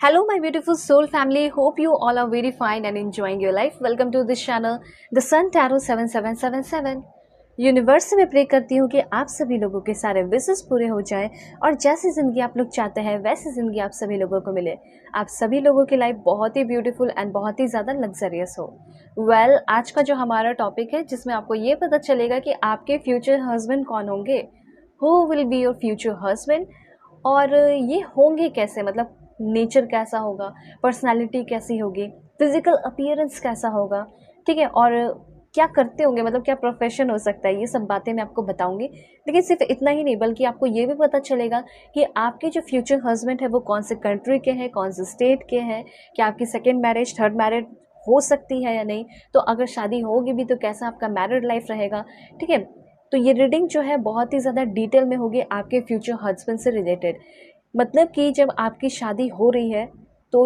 Hello, my beautiful soul family. Hope you all are very fine and enjoying your life. Welcome to this channel, The Sun Tarot 7777. Universe से मैं pray करती हूँ कि आप सभी लोगों के सारे विशेष पूरे हो जाएं और जैसी ज़िंदगी आप लोग चाहते हैं वैसी ज़िंदगी आप सभी लोगों को मिले। आप सभी लोगों की लाइफ बहुत ही ब्यूटीफुल एंड बहुत ही ज़्यादा लग्जरियस हो। आज का जो हमारा टॉपिक है जिसमें आपको ये पता चलेगा कि आपके फ्यूचर हस्बैंड कौन होंगे, who will be your future husband, और ये होंगे कैसे, मतलब नेचर कैसा होगा, पर्सनालिटी कैसी होगी, फिजिकल अपीयरेंस कैसा होगा, ठीक है, और क्या करते होंगे, मतलब क्या प्रोफेशन हो सकता है, ये सब बातें मैं आपको बताऊंगी। लेकिन सिर्फ इतना ही नहीं, बल्कि आपको ये भी पता चलेगा कि आपके जो फ्यूचर हस्बैंड है वो कौन से कंट्री के हैं, कौन से स्टेट के हैं, क्या आपकी सेकेंड मैरिज, थर्ड मैरिज हो सकती है या नहीं, तो अगर शादी होगी भी तो कैसा आपका मैरिड लाइफ रहेगा, ठीक है। तो ये रीडिंग जो है बहुत ही ज़्यादा डिटेल में होगी आपके फ्यूचर हस्बैंड से रिलेटेड। मतलब कि जब आपकी शादी हो रही है तो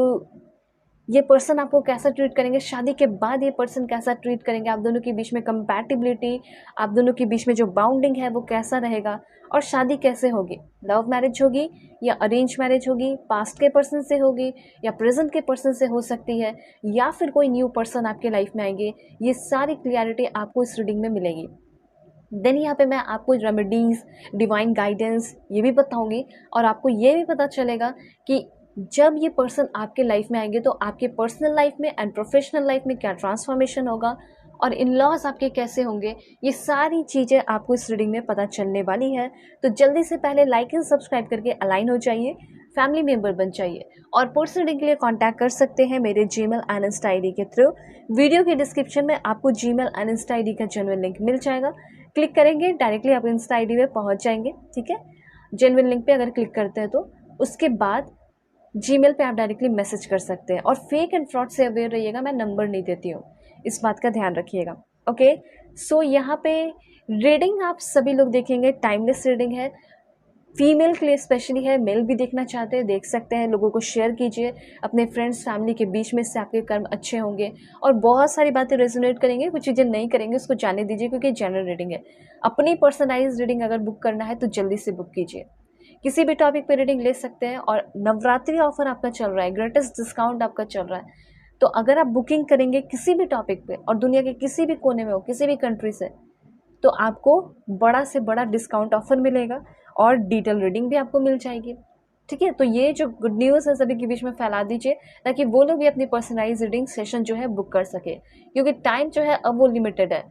ये पर्सन आपको कैसा ट्रीट करेंगे, शादी के बाद ये पर्सन कैसा ट्रीट करेंगे, आप दोनों के बीच में कंपैटिबिलिटी, आप दोनों के बीच में जो बाउंडिंग है वो कैसा रहेगा, और शादी कैसे होगी, लव मैरिज होगी या अरेंज मैरिज होगी, पास्ट के पर्सन से होगी या प्रेजेंट के पर्सन से हो सकती है, या फिर कोई न्यू पर्सन आपके लाइफ में आएंगे, ये सारी क्लियरिटी आपको इस रीडिंग में मिलेगी। देन यहाँ पे मैं आपको रेमेडीज़, डिवाइन गाइडेंस ये भी बताऊंगी, और आपको ये भी पता चलेगा कि जब ये पर्सन आपके लाइफ में आएंगे तो आपके पर्सनल लाइफ में एंड प्रोफेशनल लाइफ में क्या ट्रांसफॉर्मेशन होगा, और इन लॉज आपके कैसे होंगे, ये सारी चीज़ें आपको इस रीडिंग में पता चलने वाली है। तो जल्दी से पहले लाइक एंड सब्सक्राइब करके अलाइन हो जाइए, फैमिली मेम्बर बन जाइए, और पर्सनल रीडिंग के लिए कांटेक्ट कर सकते हैं मेरे जीमेल एंड इंस्टा आईडी के थ्रू। वीडियो के डिस्क्रिप्शन में आपको जीमेल एंड इंस्टा आईडी का जेन्युइन लिंक मिल जाएगा, क्लिक करेंगे डायरेक्टली आप इंस्टा आईडी में पहुंच जाएंगे, ठीक है। जेन्युइन लिंक पे अगर क्लिक करते हैं तो उसके बाद जीमेल पे आप डायरेक्टली मैसेज कर सकते हैं, और फेक एंड फ्रॉड से अवेयर रहिएगा, मैं नंबर नहीं देती हूँ, इस बात का ध्यान रखिएगा। ओके, सो यहाँ पे रीडिंग आप सभी लोग देखेंगे, टाइमलेस रीडिंग है, फीमेल के लिए स्पेशली है, मेल भी देखना चाहते हैं देख सकते हैं, लोगों को शेयर कीजिए अपने फ्रेंड्स फैमिली के बीच में, से आपके कर्म अच्छे होंगे और बहुत सारी बातें रेजोनेट करेंगे, कुछ चीज़ें नहीं करेंगे उसको जाने दीजिए, क्योंकि जनरल रीडिंग है। अपनी पर्सनलाइज रीडिंग अगर बुक करना है तो जल्दी से बुक कीजिए, किसी भी टॉपिक पे रीडिंग ले सकते हैं, और नवरात्रि ऑफर आपका चल रहा है, ग्रेटेस्ट डिस्काउंट आपका चल रहा है, तो अगर आप बुकिंग करेंगे किसी भी टॉपिक पे और दुनिया के किसी भी कोने में हो, किसी भी कंट्री से, तो आपको बड़ा से बड़ा डिस्काउंट ऑफर मिलेगा और डिटेल रीडिंग भी आपको मिल जाएगी, ठीक है। तो ये जो गुड न्यूज़ है सभी के बीच में फैला दीजिए, ताकि वो लोग भी अपनी पर्सनलाइज रीडिंग सेशन जो है बुक कर सके, क्योंकि टाइम जो है अब वो लिमिटेड है,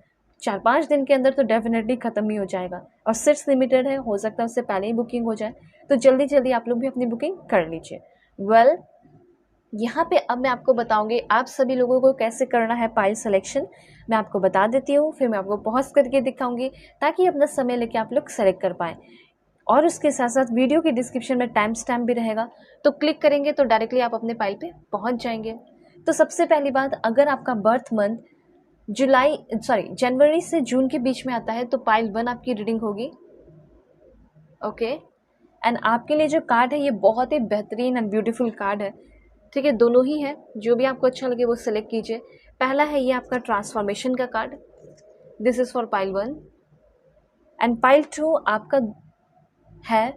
4-5 दिन के अंदर तो डेफिनेटली ख़त्म ही हो जाएगा, और सीट्स लिमिटेड है, हो सकता है उससे पहले ही बुकिंग हो जाए, तो जल्दी जल्दी आप लोग भी अपनी बुकिंग कर लीजिए। यहाँ पे अब मैं आपको बताऊंगी आप सभी लोगों को कैसे करना है पाइल सिलेक्शन। मैं आपको बता देती हूँ, फिर मैं आपको पॉज करके दिखाऊंगी, ताकि अपना समय लेके आप लोग सेलेक्ट कर पाएँ, और उसके साथ साथ वीडियो के डिस्क्रिप्शन में टाइम स्टैम्प भी रहेगा, तो क्लिक करेंगे तो डायरेक्टली आप अपने पाइल पे पहुंच जाएंगे। तो सबसे पहली बात, अगर आपका बर्थ मंथ जनवरी से जून के बीच में आता है तो पाइल 1 आपकी रीडिंग होगी। ओके, एंड आपके लिए जो कार्ड है ये बहुत ही बेहतरीन एंड ब्यूटीफुल कार्ड है, ठीक है, दोनों ही है, जो भी आपको अच्छा लगे वो सिलेक्ट कीजिए। पहला है ये आपका ट्रांसफॉर्मेशन का card, this is for pile 1, and pile 2 आपका है,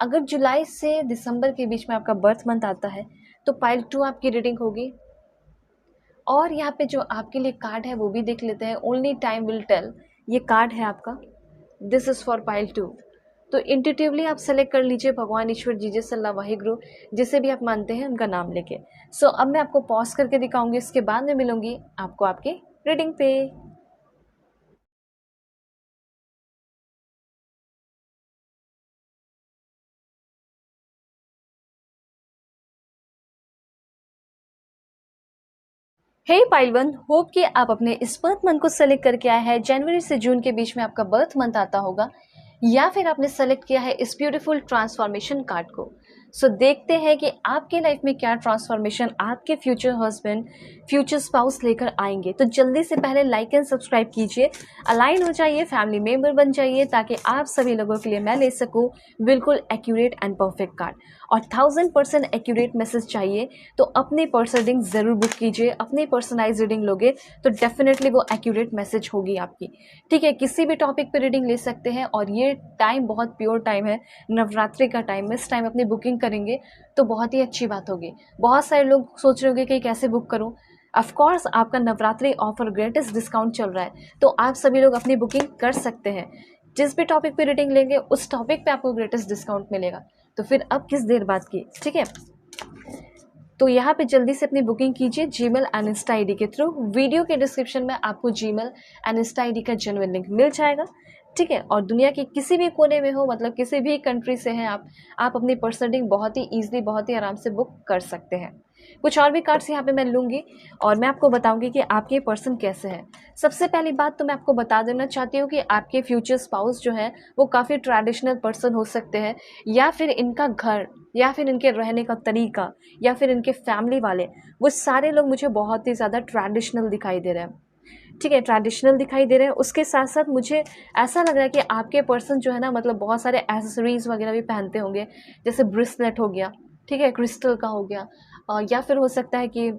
अगर जुलाई से दिसंबर के बीच में आपका बर्थ मंथ आता है तो पाइल 2 आपकी रीडिंग होगी। और यहाँ पे जो आपके लिए कार्ड है वो भी देख लेते हैं, ओनली टाइम विल टेल, ये कार्ड है आपका, दिस इज़ फॉर पाइल 2। तो इंट्यूटिवली आप सेलेक्ट कर लीजिए भगवान, ईश्वर, जीसस, अल्लाह, वाहिगुरु, जिसे भी आप मानते हैं उनका नाम लेके। सो अब मैं आपको पॉज करके दिखाऊंगी, इसके बाद में मिलूंगी आपको आपकी रीडिंग पे। हे पाइल 1, होप कि आप अपने इस बर्थ मंथ को सेलेक्ट करके आए हैं, जनवरी से जून के बीच में आपका बर्थ मंथ आता होगा, या फिर आपने सेलेक्ट किया है इस ब्यूटीफुल ट्रांसफॉर्मेशन कार्ड को। सो देखते हैं कि आपके लाइफ में क्या ट्रांसफॉर्मेशन आपके फ्यूचर हस्बैंड, फ्यूचर स्पाउस लेकर आएंगे। तो जल्दी से पहले लाइक एंड सब्सक्राइब कीजिए, अलाइन हो जाइए, फैमिली मेम्बर बन जाइए, ताकि आप सभी लोगों के लिए मैं ले सकूं बिल्कुल एक्यूरेट एंड परफेक्ट कार्ड। और 1000% एक्यूरेट मैसेज चाहिए तो अपनी पर्सन रीडिंग ज़रूर बुक कीजिए। अपनी पर्सनलाइज रीडिंग लोगे तो डेफिनेटली वो एक्यूरेट मैसेज होगी आपकी। ठीक है, किसी भी टॉपिक पे रीडिंग ले सकते हैं और ये टाइम बहुत प्योर टाइम है, नवरात्रि का टाइम है। इस टाइम अपनी बुकिंग करेंगे तो बहुत ही अच्छी बात होगी। बहुत सारे लोग सोच रहे होंगे कि कैसे बुक करूँ। ऑफकोर्स आपका नवरात्रि ऑफर ग्रेटेस्ट डिस्काउंट चल रहा है, तो आप सभी लोग अपनी बुकिंग कर सकते हैं। जिस भी टॉपिक पे रीडिंग लेंगे उस टॉपिक पे आपको ग्रेटेस्ट डिस्काउंट मिलेगा। तो फिर अब किस देर बात की, ठीक है। तो यहाँ पे जल्दी से अपनी बुकिंग कीजिए जीमेल एंड इंस्टा आईडी के थ्रू। वीडियो के डिस्क्रिप्शन में आपको जीमेल एंड इंस्टा आईडी का जेन्युइन लिंक मिल जाएगा, ठीक है। और दुनिया के किसी भी कोने में हो, मतलब किसी भी कंट्री से हैं आप अपनी पर्सनल रीडिंग बहुत ही ईजिली, बहुत ही आराम से बुक कर सकते हैं। कुछ और भी कार्ड्स यहाँ पे मैं लूँगी और मैं आपको बताऊंगी कि आपके पर्सन कैसे हैं। सबसे पहली बात तो मैं आपको बता देना चाहती हूँ कि आपके फ्यूचर स्पाउस जो है वो काफ़ी ट्रेडिशनल पर्सन हो सकते हैं, या फिर इनका घर, या फिर इनके रहने का तरीका, या फिर इनके फैमिली वाले, वो सारे लोग मुझे बहुत ही ज़्यादा ट्रेडिशनल दिखाई दे रहे हैं। ठीक है, ट्रेडिशनल दिखाई दे रहे हैं। उसके साथ साथ मुझे ऐसा लग रहा है कि आपके पर्सन जो है ना, मतलब बहुत सारे एसेसरीज वगैरह भी पहनते होंगे, जैसे ब्रेसलेट हो गया, ठीक है, क्रिस्टल का हो गया, या फिर हो सकता है कि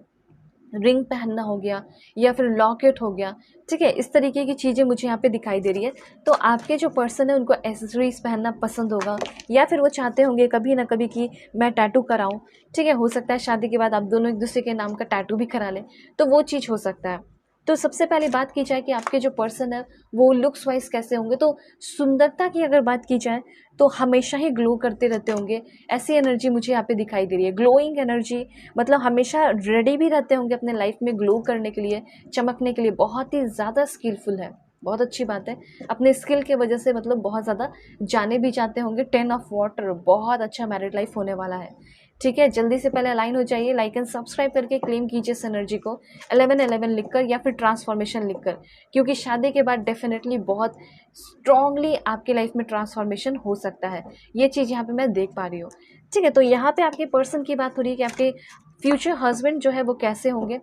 रिंग पहनना हो गया, या फिर लॉकेट हो गया, ठीक है। इस तरीके की चीज़ें मुझे यहाँ पे दिखाई दे रही है। तो आपके जो पर्सन है उनको एसेसरीज पहनना पसंद होगा, या फिर वो चाहते होंगे कभी ना कभी कि मैं टैटू कराऊं, ठीक है। हो सकता है शादी के बाद आप दोनों एक दूसरे के नाम का टैटू भी करा लें, तो वो चीज़ हो सकता है। तो सबसे पहले बात की जाए कि आपके जो पर्सन है वो लुक्स वाइज कैसे होंगे, तो सुंदरता की अगर बात की जाए तो हमेशा ही ग्लो करते रहते होंगे, ऐसी एनर्जी मुझे यहाँ पे दिखाई दे रही है। ग्लोइंग एनर्जी, मतलब हमेशा रेडी भी रहते होंगे अपने लाइफ में ग्लो करने के लिए, चमकने के लिए। बहुत ही ज़्यादा स्किलफुल है, बहुत अच्छी बात है। अपने स्किल के वजह से मतलब बहुत ज़्यादा जाने भी जाते होंगे। 10 ऑफ वाटर, बहुत अच्छा मैरिड लाइफ होने वाला है, ठीक है। जल्दी से पहले अलाइन हो जाइए, लाइक एंड सब्सक्राइब करके क्लेम कीजिए इस एनर्जी को 1111 लिखकर, या फिर ट्रांसफॉर्मेशन लिखकर, क्योंकि शादी के बाद डेफिनेटली बहुत स्ट्रांगली आपकी लाइफ में ट्रांसफॉर्मेशन हो सकता है। ये चीज़ यहाँ पे मैं देख पा रही हूँ, ठीक है। तो यहाँ पे आपके पर्सन की बात हो रही है कि आपके फ्यूचर हस्बैंड जो है वो कैसे होंगे।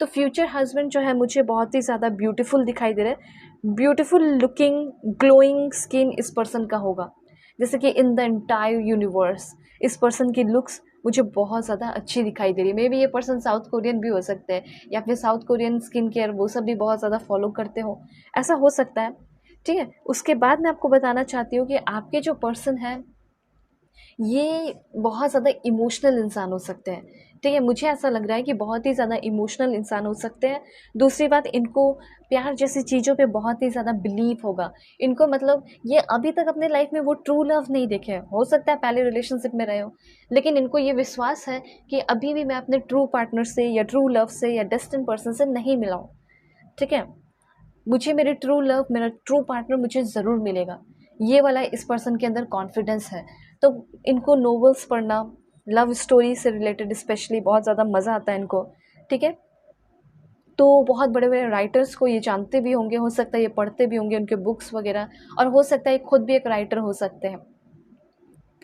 तो फ्यूचर हस्बैंड जो है मुझे बहुत ही ज़्यादा ब्यूटीफुल दिखाई दे रहा है। ब्यूटीफुल लुकिंग, ग्लोइंग स्किन इस पर्सन का होगा, जैसे कि इन द एंटायर यूनिवर्स इस पर्सन की लुक्स मुझे बहुत ज़्यादा अच्छी दिखाई दे रही है। मे बी ये पर्सन साउथ कोरियन भी हो सकते हैं, या फिर साउथ कोरियन स्किन केयर वो सब भी बहुत ज़्यादा फॉलो करते हो, ऐसा हो सकता है, ठीक है। उसके बाद मैं आपको बताना चाहती हूँ कि आपके जो पर्सन है ये बहुत ज़्यादा इमोशनल इंसान हो सकते हैं, ठीक है। मुझे ऐसा लग रहा है कि बहुत ही ज़्यादा इमोशनल इंसान हो सकते हैं। दूसरी बात, इनको प्यार जैसी चीज़ों पे बहुत ही ज़्यादा बिलीव होगा इनको। मतलब ये अभी तक अपने लाइफ में वो ट्रू लव नहीं देखे हैं, हो सकता है पहले रिलेशनशिप में रहे हो, लेकिन इनको ये विश्वास है कि अभी भी मैं अपने ट्रू पार्टनर से, या ट्रू लव से, या डेस्टिन पर्सन से नहीं मिला हूँ, ठीक है। मुझे मेरे ट्रू लव, मेरा ट्रू पार्टनर मुझे ज़रूर मिलेगा, ये वाला इस पर्सन के अंदर कॉन्फिडेंस है। तो इनको नोवेल्स पढ़ना, लव स्टोरी से रिलेटेड स्पेशली बहुत ज़्यादा मज़ा आता है इनको, ठीक है। तो बहुत बड़े बड़े राइटर्स को ये जानते भी होंगे, हो सकता है ये पढ़ते भी होंगे उनके बुक्स वगैरह, और हो सकता है खुद भी एक राइटर हो सकते हैं,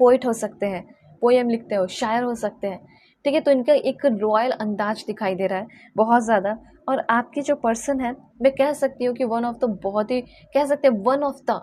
पोइट हो सकते हैं, पोएम लिखते हो, शायर हो सकते हैं, ठीक है। तो इनका एक रॉयल अंदाज दिखाई दे रहा है बहुत ज़्यादा। और आपके जो पर्सन है, मैं कह सकती हूँ कि वन ऑफ द, बहुत ही कह सकते हैं वन ऑफ द,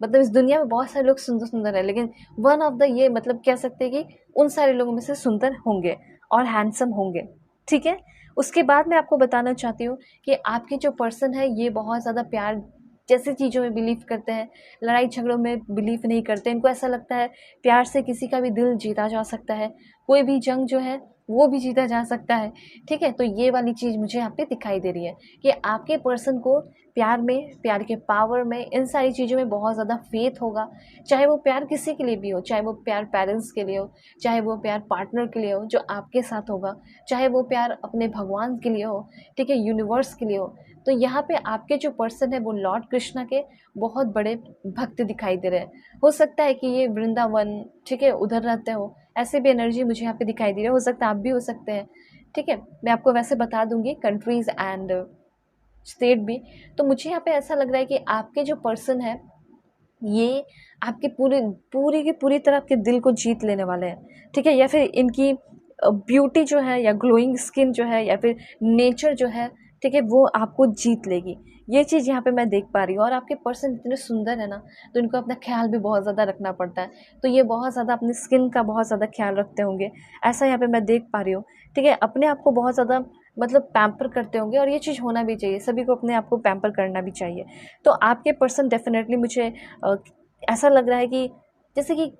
मतलब इस दुनिया में बहुत सारे लोग सुंदर सुंदर है, लेकिन वन ऑफ द, ये मतलब कह सकते हैं कि उन सारे लोगों में से सुंदर होंगे और हैंडसम होंगे, ठीक है। उसके बाद मैं आपको बताना चाहती हूँ कि आपके जो पर्सन है ये बहुत ज़्यादा प्यार जैसी चीज़ों में बिलीव करते हैं, लड़ाई झगड़ों में बिलीव नहीं करते। इनको ऐसा लगता है प्यार से किसी का भी दिल जीता जा सकता है, कोई भी जंग जो है वो भी जीता जा सकता है, ठीक है। तो ये वाली चीज़ मुझे यहाँ पे दिखाई दे रही है कि आपके पर्सन को प्यार में, प्यार के पावर में, इन सारी चीज़ों में बहुत ज़्यादा फेथ होगा। चाहे वो प्यार किसी के लिए भी हो, चाहे वो प्यार पेरेंट्स के लिए हो, चाहे वो प्यार पार्टनर के लिए हो जो आपके साथ होगा, चाहे वो प्यार अपने भगवान के लिए हो, ठीक है, यूनिवर्स के लिए हो। तो यहाँ पे आपके जो पर्सन है वो लॉर्ड कृष्णा के बहुत बड़े भक्त दिखाई दे रहे हैं। हो सकता है कि ये वृंदावन, ठीक है, उधर रहते हो, ऐसे भी एनर्जी मुझे यहाँ पे दिखाई दे रही है। हो सकता है आप भी हो सकते हैं, ठीक है। मैं आपको वैसे बता दूंगी कंट्रीज़ एंड स्टेट भी। तो मुझे यहाँ पे ऐसा लग रहा है कि आपके जो पर्सन है ये आपके पूरी की पूरी तरह आपके दिल को जीत लेने वाले हैं, ठीक है। या फिर इनकी ब्यूटी जो है, या ग्लोइंग स्किन जो है, या फिर नेचर जो है, ठीक है, वो आपको जीत लेगी। ये चीज़ यहाँ पे मैं देख पा रही हूँ। और आपके पर्सन इतने सुंदर है ना, तो इनको अपना ख्याल भी बहुत ज़्यादा रखना पड़ता है। तो ये बहुत ज़्यादा अपनी स्किन का बहुत ज़्यादा ख्याल रखते होंगे, ऐसा यहाँ पे मैं देख पा रही हूँ। ठीक है, अपने आप को बहुत ज़्यादा मतलब पैम्पर करते होंगे, और ये चीज़ होना भी चाहिए, सभी को अपने आप को पैम्पर करना भी चाहिए। तो आपके पर्सन डेफिनेटली मुझे ऐसा लग रहा है कि जैसे कि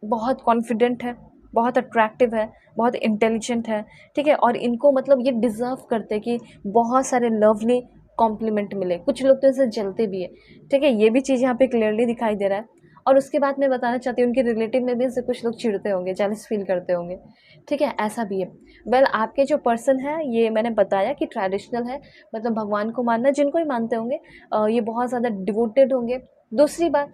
बहुत कॉन्फिडेंट है, बहुत अट्रैक्टिव है, बहुत इंटेलिजेंट है। ठीक है, और इनको मतलब ये डिज़र्व करते हैं कि बहुत सारे लवली कॉम्प्लीमेंट मिले। कुछ लोग तो इनसे जलते भी है। ठीक है, ये भी चीज़ यहाँ पे क्लियरली दिखाई दे रहा है। और उसके बाद मैं बताना चाहती हूँ, उनके रिलेटिव में भी इनसे कुछ लोग चिढ़ते होंगे, जेलस फील करते होंगे। ठीक है, ऐसा भी है। वेल, आपके जो पर्सन है, ये मैंने बताया कि ट्रेडिशनल है, मतलब भगवान को मानना जिनको ही मानते होंगे, ये बहुत ज़्यादा डिवोटेड होंगे। दूसरी बात,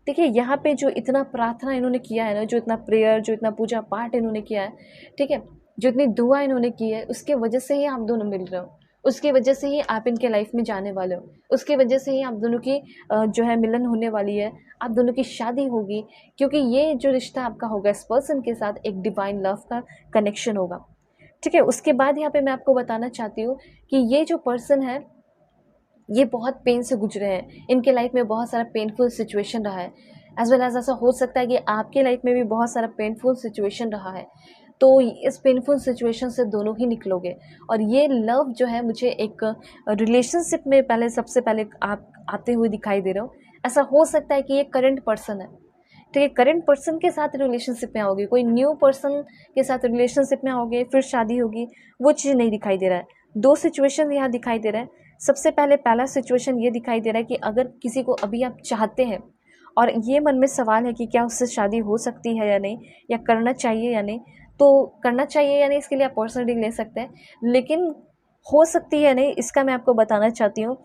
देखिए यहाँ पे जो इतना प्रार्थना इन्होंने किया है ना, जो इतना प्रेयर, जो इतना पूजा पाठ इन्होंने किया है, ठीक है, जो इतनी दुआ इन्होंने की है, उसके वजह से ही आप दोनों मिल रहे हो, उसकी वजह से ही आप इनके लाइफ में जाने वाले हो, उसकी वजह से ही आप दोनों की जो है मिलन होने वाली है, आप दोनों की शादी होगी। क्योंकि ये जो रिश्ता आपका होगा इस पर्सन के साथ, एक डिवाइन लव का कनेक्शन होगा। ठीक है, उसके बाद यहाँ पे मैं आपको बताना चाहती हूँ कि ये जो पर्सन है, ये बहुत पेन से गुजरे हैं, इनके लाइफ में बहुत सारा पेनफुल सिचुएशन रहा है। एज वेल एज ऐसा हो सकता है कि आपके लाइफ में भी बहुत सारा पेनफुल सिचुएशन रहा है। तो इस पेनफुल सिचुएशन से दोनों ही निकलोगे। और ये लव जो है, मुझे एक रिलेशनशिप में पहले सबसे पहले आप आते हुए दिखाई दे रहे हो। ऐसा हो सकता है कि ये करंट पर्सन है। ठीक है, करंट पर्सन के साथ रिलेशनशिप में आओगे, कोई न्यू पर्सन के साथ रिलेशनशिप में आओगे, फिर शादी होगी, वो चीज़ नहीं दिखाई दे रहा है। दो सिचुएशन यहाँ दिखाई दे रहा है। सबसे पहले पहला सिचुएशन ये दिखाई दे रहा है कि अगर किसी को अभी आप चाहते हैं और ये मन में सवाल है कि क्या उससे शादी हो सकती है या नहीं, या करना चाहिए या नहीं, तो करना चाहिए या नहीं इसके लिए आप पर्सनली ले सकते हैं। लेकिन हो सकती है या नहीं, इसका मैं आपको बताना चाहती हूँ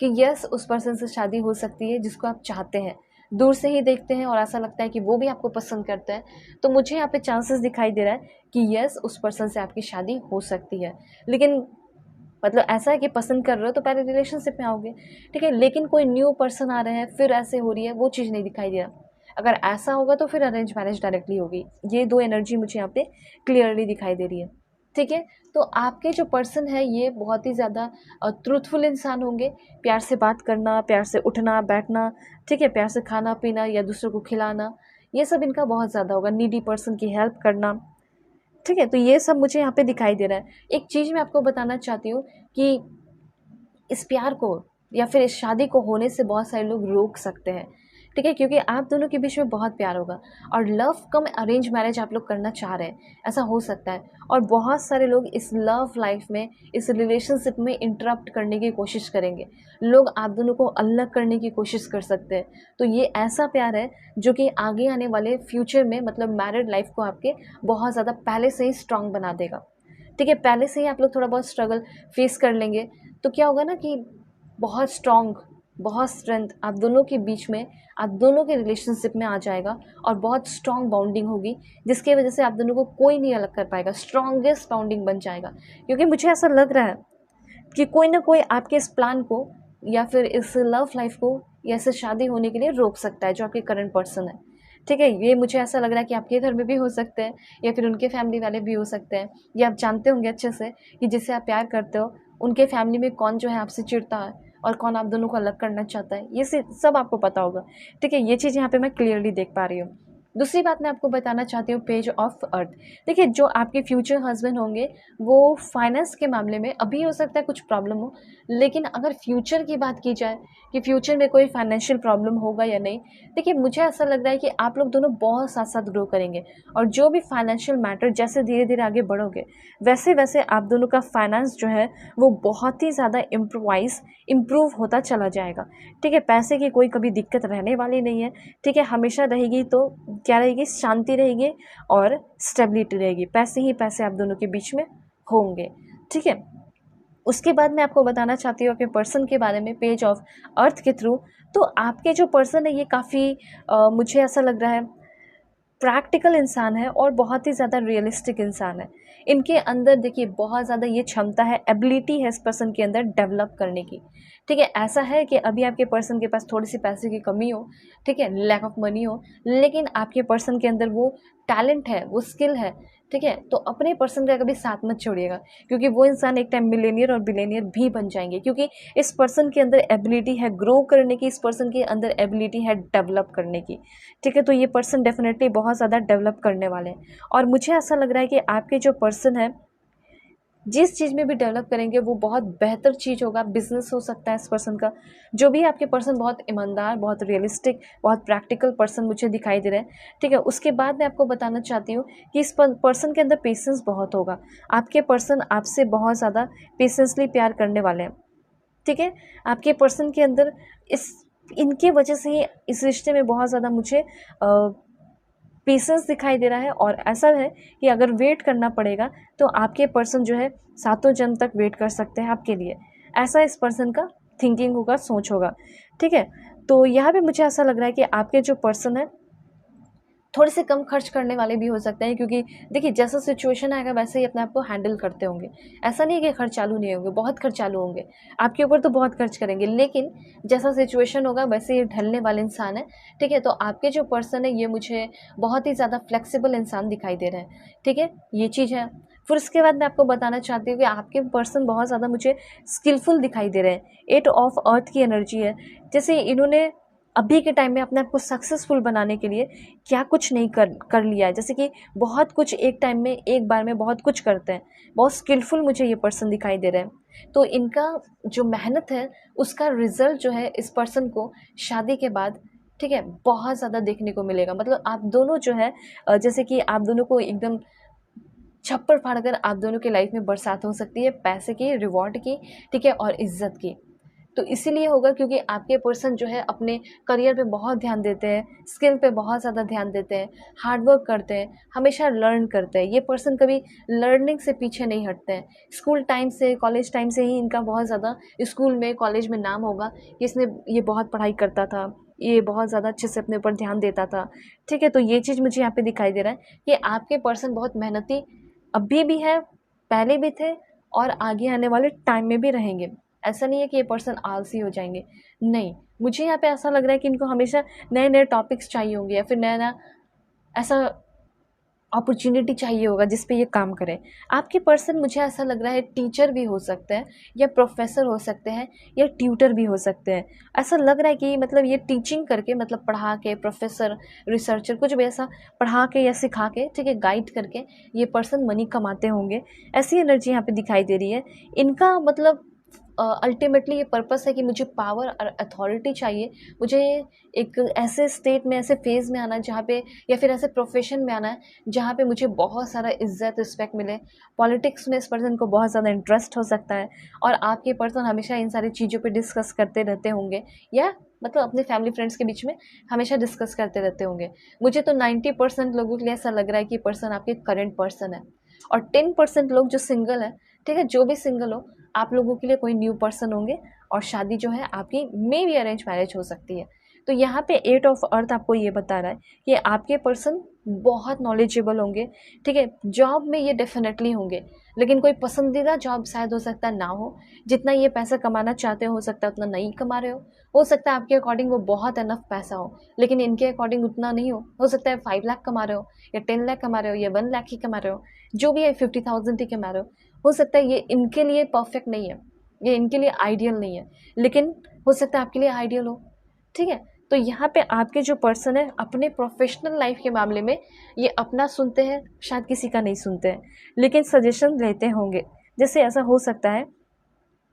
कि यस, उस पर्सन से शादी हो सकती है जिसको आप चाहते हैं। दूर से ही देखते हैं और ऐसा लगता है कि वो भी आपको पसंद करता है, तो मुझे यहाँ पे चांसेस दिखाई दे रहा है कि यस, उस पर्सन से आपकी शादी हो सकती है। लेकिन मतलब ऐसा है कि पसंद कर रहे हो तो पहले रिलेशनशिप में आओगे। ठीक है, लेकिन कोई न्यू पर्सन आ रहे हैं फिर ऐसे हो रही है, वो चीज़ नहीं दिखाई दे रहा। अगर ऐसा होगा तो फिर अरेंज मैरिज डायरेक्टली होगी। ये दो एनर्जी मुझे यहाँ पे क्लियरली दिखाई दे रही है। ठीक है, तो आपके जो पर्सन है, ये बहुत ही ज़्यादा ट्रूथफुल इंसान होंगे। प्यार से बात करना, प्यार से उठना बैठना, ठीक है, प्यार से खाना पीना या दूसरों को खिलाना, ये सब इनका बहुत ज़्यादा होगा। नीडी पर्सन की हेल्प करना। ठीक है, तो ये सब मुझे यहाँ पे दिखाई दे रहा है। एक चीज़ मैं आपको बताना चाहती हूँ कि इस प्यार को या फिर इस शादी को होने से बहुत सारे लोग रोक सकते हैं। ठीक है, क्योंकि आप दोनों के बीच में बहुत प्यार होगा और लव कम अरेंज मैरिज आप लोग करना चाह रहे हैं, ऐसा हो सकता है। और बहुत सारे लोग इस लव लाइफ में, इस रिलेशनशिप में इंटरप्ट करने की कोशिश करेंगे। लोग आप दोनों को अलग करने की कोशिश कर सकते हैं। तो ये ऐसा प्यार है जो कि आगे आने वाले फ्यूचर में, मतलब मैरिड लाइफ को आपके बहुत ज़्यादा पहले से ही स्ट्रांग बना देगा। ठीक है, पहले से ही आप लोग थोड़ा बहुत स्ट्रगल फेस कर लेंगे, तो क्या होगा ना कि बहुत स्ट्रॉन्ग, बहुत स्ट्रेंथ आप दोनों के बीच में, आप दोनों के रिलेशनशिप में आ जाएगा और बहुत स्ट्रॉन्ग बाउंडिंग होगी, जिसकी वजह से आप दोनों को कोई नहीं अलग कर पाएगा। स्ट्रॉन्गेस्ट बाउंडिंग बन जाएगा। क्योंकि मुझे ऐसा लग रहा है कि कोई ना कोई आपके इस प्लान को या फिर इस लव लाइफ को या इस शादी होने के लिए रोक सकता है, जो आपके करंट पर्सन है। ठीक है, ये मुझे ऐसा लग रहा है कि आपके घर में भी हो सकते हैं या फिर उनके फैमिली वाले भी हो सकते हैं। ये आप जानते होंगे अच्छे से कि जिससे आप प्यार करते हो, उनके फैमिली में कौन जो है आपसे चिढ़ता है और कौन आप दोनों को अलग करना चाहता है, ये सब आपको पता होगा। ठीक है, ये चीज़ यहाँ पे मैं क्लियरली देख पा रही हूँ। दूसरी बात मैं आपको बताना चाहती हूँ, पेज ऑफ अर्थ। देखिए, जो आपके फ्यूचर हस्बैंड होंगे, वो फाइनेंस के मामले में अभी हो सकता है कुछ प्रॉब्लम हो, लेकिन अगर फ्यूचर की बात की जाए कि फ्यूचर में कोई फाइनेंशियल प्रॉब्लम होगा या नहीं, देखिए मुझे ऐसा लग रहा है कि आप लोग दोनों बहुत साथ साथ ग्रो करेंगे। और जो भी फाइनेंशियल मैटर, जैसे धीरे धीरे आगे बढ़ोगे, वैसे वैसे आप दोनों का फाइनेंस जो है वो बहुत ही ज़्यादा इम्प्रूव होता चला जाएगा। ठीक है, पैसे की कोई कभी दिक्कत रहने वाली नहीं है। ठीक है, हमेशा रहेगी तो क्या रहेगी, शांति रहेगी और स्टेबिलिटी रहेगी। पैसे ही पैसे आप दोनों के बीच में होंगे। ठीक है, उसके बाद मैं आपको बताना चाहती हूँ अपने पर्सन के बारे में, पेज ऑफ अर्थ के थ्रू। तो आपके जो पर्सन है, ये काफ़ी मुझे ऐसा लग रहा है प्रैक्टिकल इंसान है और बहुत ही ज़्यादा रियलिस्टिक इंसान है। इनके अंदर देखिए बहुत ज़्यादा ये क्षमता है, एबिलिटी है इस पर्सन के अंदर डेवलप करने की। ठीक है, ऐसा है कि अभी आपके पर्सन के पास थोड़ी सी पैसे की कमी हो, ठीक है, लैक ऑफ मनी हो, लेकिन आपके पर्सन के अंदर वो टैलेंट है, वो स्किल है ठीक है। तो अपने पर्सन का कभी साथ मत छोड़िएगा, क्योंकि वो इंसान एक टाइम मिलेनियर और बिलेनियर भी बन जाएंगे, क्योंकि इस पर्सन के अंदर एबिलिटी है ग्रो करने की, इस पर्सन के अंदर एबिलिटी है डेवलप करने की। ठीक है। तो ये पर्सन डेफिनेटली बहुत ज़्यादा डेवलप करने वाले हैं, और मुझे ऐसा लग रहा है कि आपके जो पर्सन है जिस चीज़ में भी डेवलप करेंगे वो बहुत बेहतर चीज़ होगा। बिजनेस हो सकता है इस पर्सन का, जो भी आपके पर्सन बहुत ईमानदार, बहुत रियलिस्टिक, बहुत प्रैक्टिकल पर्सन मुझे दिखाई दे रहे हैं। ठीक है। उसके बाद मैं आपको बताना चाहती हूँ कि इस पर्सन के अंदर पेशेंस बहुत होगा। आपके पर्सन आपसे बहुत ज़्यादा पेशेंसली प्यार करने वाले हैं। ठीक है। आपके पर्सन के अंदर इनके वजह से ही इस रिश्ते में बहुत ज़्यादा मुझे पेशेंस दिखाई दे रहा है, और ऐसा है कि अगर वेट करना पड़ेगा तो आपके पर्सन जो है सातों जन्म तक वेट कर सकते हैं आपके लिए। ऐसा इस पर्सन का थिंकिंग होगा, सोच होगा। ठीक है। तो यहाँ पे मुझे ऐसा लग रहा है कि आपके जो पर्सन है थोड़े से कम खर्च करने वाले भी हो सकते हैं, क्योंकि देखिए जैसा सिचुएशन आएगा वैसे ही अपने आप को हैंडल करते होंगे। ऐसा नहीं है कि खर्च चालू नहीं होंगे, बहुत खर्च चालू होंगे आपके ऊपर, तो बहुत खर्च करेंगे, लेकिन जैसा सिचुएशन होगा वैसे ये ढलने वाले इंसान है। ठीक है। तो आपके जो पर्सन है ये मुझे बहुत ही ज़्यादा फ्लेक्सिबल इंसान दिखाई दे रहे हैं। ठीक है। ये चीज़ है। फिर उसके बाद मैं आपको बताना चाहती हूँ कि आपके पर्सन बहुत ज़्यादा मुझे स्किलफुल दिखाई दे रहे हैं। 8 ऑफ अर्थ की एनर्जी है। जैसे इन्होंने अभी के टाइम में अपने आप को सक्सेसफुल बनाने के लिए क्या कुछ नहीं कर लिया है। जैसे कि बहुत कुछ एक टाइम में, एक बार में बहुत कुछ करते हैं। बहुत स्किलफुल मुझे ये पर्सन दिखाई दे रहे हैं। तो इनका जो मेहनत है उसका रिजल्ट जो है इस पर्सन को शादी के बाद, ठीक है, बहुत ज़्यादा देखने को मिलेगा। मतलब आप दोनों जो है जैसे कि आप दोनों को एकदम छप्पर फाड़कर आप दोनों के लाइफ में बरसात हो सकती है, पैसे की, रिवॉर्ड की, ठीक है, और इज्जत की। तो इसीलिए होगा क्योंकि आपके पर्सन जो है अपने करियर पे बहुत ध्यान देते हैं, स्किल पे बहुत ज़्यादा ध्यान देते हैं, हार्ड वर्क करते हैं, हमेशा लर्न करते हैं। ये पर्सन कभी लर्निंग से पीछे नहीं हटते हैं। स्कूल टाइम से, कॉलेज टाइम से ही इनका बहुत ज़्यादा स्कूल में, कॉलेज में नाम होगा कि इसने ये बहुत पढ़ाई करता था, ये बहुत ज़्यादा अच्छे से अपने ऊपर ध्यान देता था। ठीक है। तो ये चीज़ मुझे यहाँ पे दिखाई दे रहा है कि आपके पर्सन बहुत मेहनती अभी भी है, पहले भी थे, और आगे आने वाले टाइम में भी रहेंगे। ऐसा नहीं है कि ये पर्सन आलसी हो जाएंगे, नहीं। मुझे यहाँ पे ऐसा लग रहा है कि इनको हमेशा नए नए टॉपिक्स चाहिए होंगे, या फिर नया नया ऐसा अपॉर्चुनिटी चाहिए होगा जिस पे ये काम करें। आपके पर्सन मुझे ऐसा लग रहा है टीचर भी हो सकते हैं, या प्रोफेसर हो सकते हैं, या ट्यूटर भी हो सकते हैं। ऐसा लग रहा है कि मतलब ये टीचिंग करके, मतलब पढ़ा के, प्रोफेसर, रिसर्चर, कुछ भी ऐसा पढ़ा के या सिखा के, ठीक है, गाइड करके ये पर्सन मनी कमाते होंगे। ऐसी एनर्जी यहाँ पे दिखाई दे रही है। इनका मतलब अल्टीमेटली ये पर्पस है कि मुझे पावर और अथॉरिटी चाहिए, मुझे एक ऐसे स्टेट में, ऐसे फेज़ में आना है जहाँ पे, या फिर ऐसे प्रोफेशन में आना है जहाँ पे मुझे बहुत सारा इज्जत, रिस्पेक्ट मिले। पॉलिटिक्स में इस पर्सन को बहुत ज़्यादा इंटरेस्ट हो सकता है, और आपके पर्सन हमेशा इन सारी चीज़ों पे डिस्कस करते रहते होंगे, या मतलब अपने फैमिली फ्रेंड्स के बीच में हमेशा डिस्कस करते रहते होंगे। मुझे तो 90% लोगों के लिए ऐसा लग रहा है कि पर्सन आपके करंट पर्सन है, और 10% लोग जो सिंगल है, ठीक है, जो भी सिंगल हो, आप लोगों के लिए कोई न्यू पर्सन होंगे, और शादी जो है आपकी मे भी अरेंज मैरिज हो सकती है। तो यहाँ पे 8 ऑफ अर्थ आपको ये बता रहा है कि आपके पर्सन बहुत नॉलेजेबल होंगे। ठीक है। जॉब में ये डेफिनेटली होंगे, लेकिन कोई पसंदीदा जॉब शायद हो सकता है ना हो। जितना ये पैसा कमाना चाहते हो सकता है उतना नहीं कमा रहे हो सकता है आपके अकॉर्डिंग वो बहुत इनफ पैसा हो, लेकिन इनके अकॉर्डिंग उतना नहीं हो सकता है 5 लाख कमा रहे हो, या 10 लाख कमा रहे हो, या 1 लाख ही कमा रहे हो, जो भी है 50,000 ही कमा रहे हो सकता है ये इनके लिए परफेक्ट नहीं है, ये इनके लिए आइडियल नहीं है, लेकिन हो सकता है आपके लिए आइडियल हो। ठीक है। तो यहाँ पे आपके जो पर्सन है अपने प्रोफेशनल लाइफ के मामले में ये अपना सुनते हैं, शायद किसी का नहीं सुनते हैं, लेकिन सजेशन लेते होंगे। जैसे ऐसा हो सकता है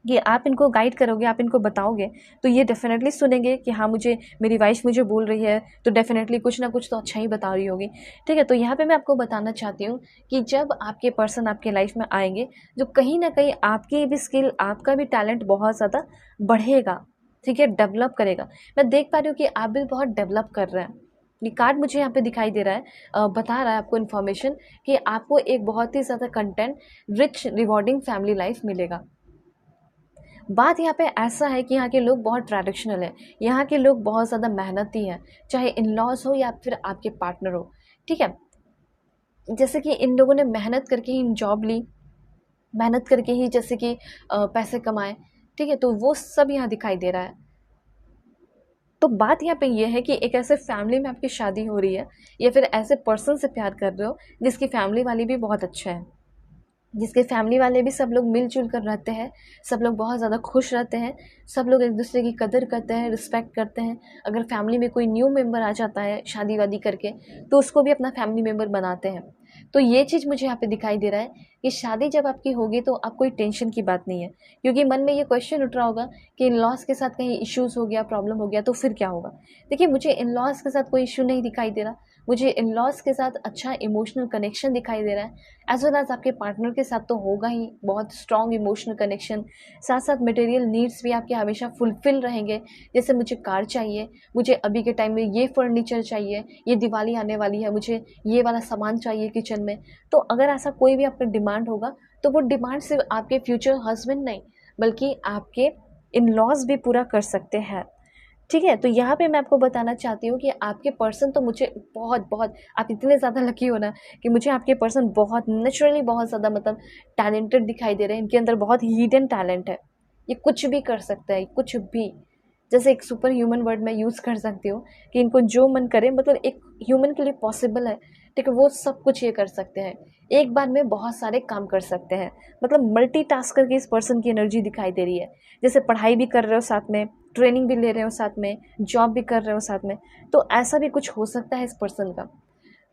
कि आप इनको गाइड करोगे, आप इनको बताओगे, तो ये डेफिनेटली सुनेंगे कि हाँ, मुझे मेरी वाइफ मुझे बोल रही है तो डेफिनेटली कुछ ना कुछ तो अच्छा ही बता रही होगी। ठीक है। तो यहाँ पे मैं आपको बताना चाहती हूँ कि जब आपके पर्सन आपके लाइफ में आएंगे, जो कहीं ना कहीं आपकी भी स्किल, आपका भी टैलेंट बहुत ज़्यादा बढ़ेगा, ठीक है, डेवलप करेगा। मैं देख पा रही हूँ कि आप भी बहुत डेवलप कर रहे हैं। ये कार्ड मुझे यहाँ पे दिखाई दे रहा है, बता रहा है आपको इन्फॉर्मेशन कि आपको एक बहुत ही ज़्यादा content rich rewarding family life मिलेगा। बात यहाँ पे ऐसा है कि यहाँ के लोग बहुत ट्रेडिशनल हैं, यहाँ के लोग बहुत ज़्यादा मेहनती हैं, चाहे इन लॉज हो या फिर आपके पार्टनर हो। ठीक है। जैसे कि इन लोगों ने मेहनत करके ही जॉब ली, मेहनत करके ही जैसे कि पैसे कमाए। ठीक है। तो वो सब यहाँ दिखाई दे रहा है। तो बात यहाँ पे ये है कि एक ऐसे फैमिली में आपकी शादी हो रही है या फिर ऐसे पर्सन से प्यार कर रहे हो जिसकी फैमिली वाली भी बहुत अच्छा है, जिसके फैमिली वाले भी सब लोग मिलजुल कर रहते हैं, सब लोग बहुत ज़्यादा खुश रहते हैं, सब लोग एक दूसरे की कदर करते हैं, रिस्पेक्ट करते हैं। अगर फैमिली में कोई न्यू मेंबर आ जाता है शादी वादी करके तो उसको भी अपना फैमिली मेंबर बनाते हैं। तो ये चीज़ मुझे यहाँ पे दिखाई दे रहा है कि शादी जब आपकी होगी तो आप कोई टेंशन की बात नहीं है, क्योंकि मन में ये क्वेश्चन उठ रहा होगा कि इन लॉज के साथ कहीं इश्यूज़ हो गया, प्रॉब्लम हो गया तो फिर क्या होगा। देखिए, मुझे इन लॉज के साथ कोई इशू नहीं दिखाई दे रहा, मुझे इन लॉज के साथ अच्छा इमोशनल कनेक्शन दिखाई दे रहा है। एज वेल एज आपके पार्टनर के साथ तो होगा ही बहुत स्ट्रॉन्ग इमोशनल कनेक्शन, साथ साथ मटेरियल नीड्स भी आपके हमेशा फुलफिल रहेंगे। जैसे मुझे कार चाहिए, मुझे अभी के टाइम में ये फर्नीचर चाहिए, ये दिवाली आने वाली है, मुझे ये वाला सामान चाहिए किचन में। तो अगर ऐसा कोई भी आपका डिमांड होगा तो वो डिमांड सिर्फ आपके फ्यूचर हस्बैंड नहीं बल्कि आपके इन लॉज भी पूरा कर सकते हैं। ठीक है, तो यहाँ पे मैं आपको बताना चाहती हूँ कि आपके पर्सन तो मुझे बहुत बहुत, आप इतने ज़्यादा लकी हो ना कि मुझे आपके पर्सन बहुत नेचुरली बहुत ज़्यादा मतलब टैलेंटेड दिखाई दे रहे हैं। इनके अंदर बहुत हिडन टैलेंट है, ये कुछ भी कर सकता है, कुछ भी। जैसे एक सुपर ह्यूमन वर्ड मैं यूज़ कर सकती हूँ कि इनको जो मन करे, मतलब एक ह्यूमन के लिए पॉसिबल है, ठीक है, वो सब कुछ ये कर सकते हैं, एक बार में बहुत सारे काम कर सकते हैं। मतलब मल्टीटास्कर की इस पर्सन की एनर्जी दिखाई दे रही है। जैसे पढ़ाई भी कर रहे हो साथ में, ट्रेनिंग भी ले रहे हो साथ में, जॉब भी कर रहे हो साथ में, तो ऐसा भी कुछ हो सकता है इस पर्सन का।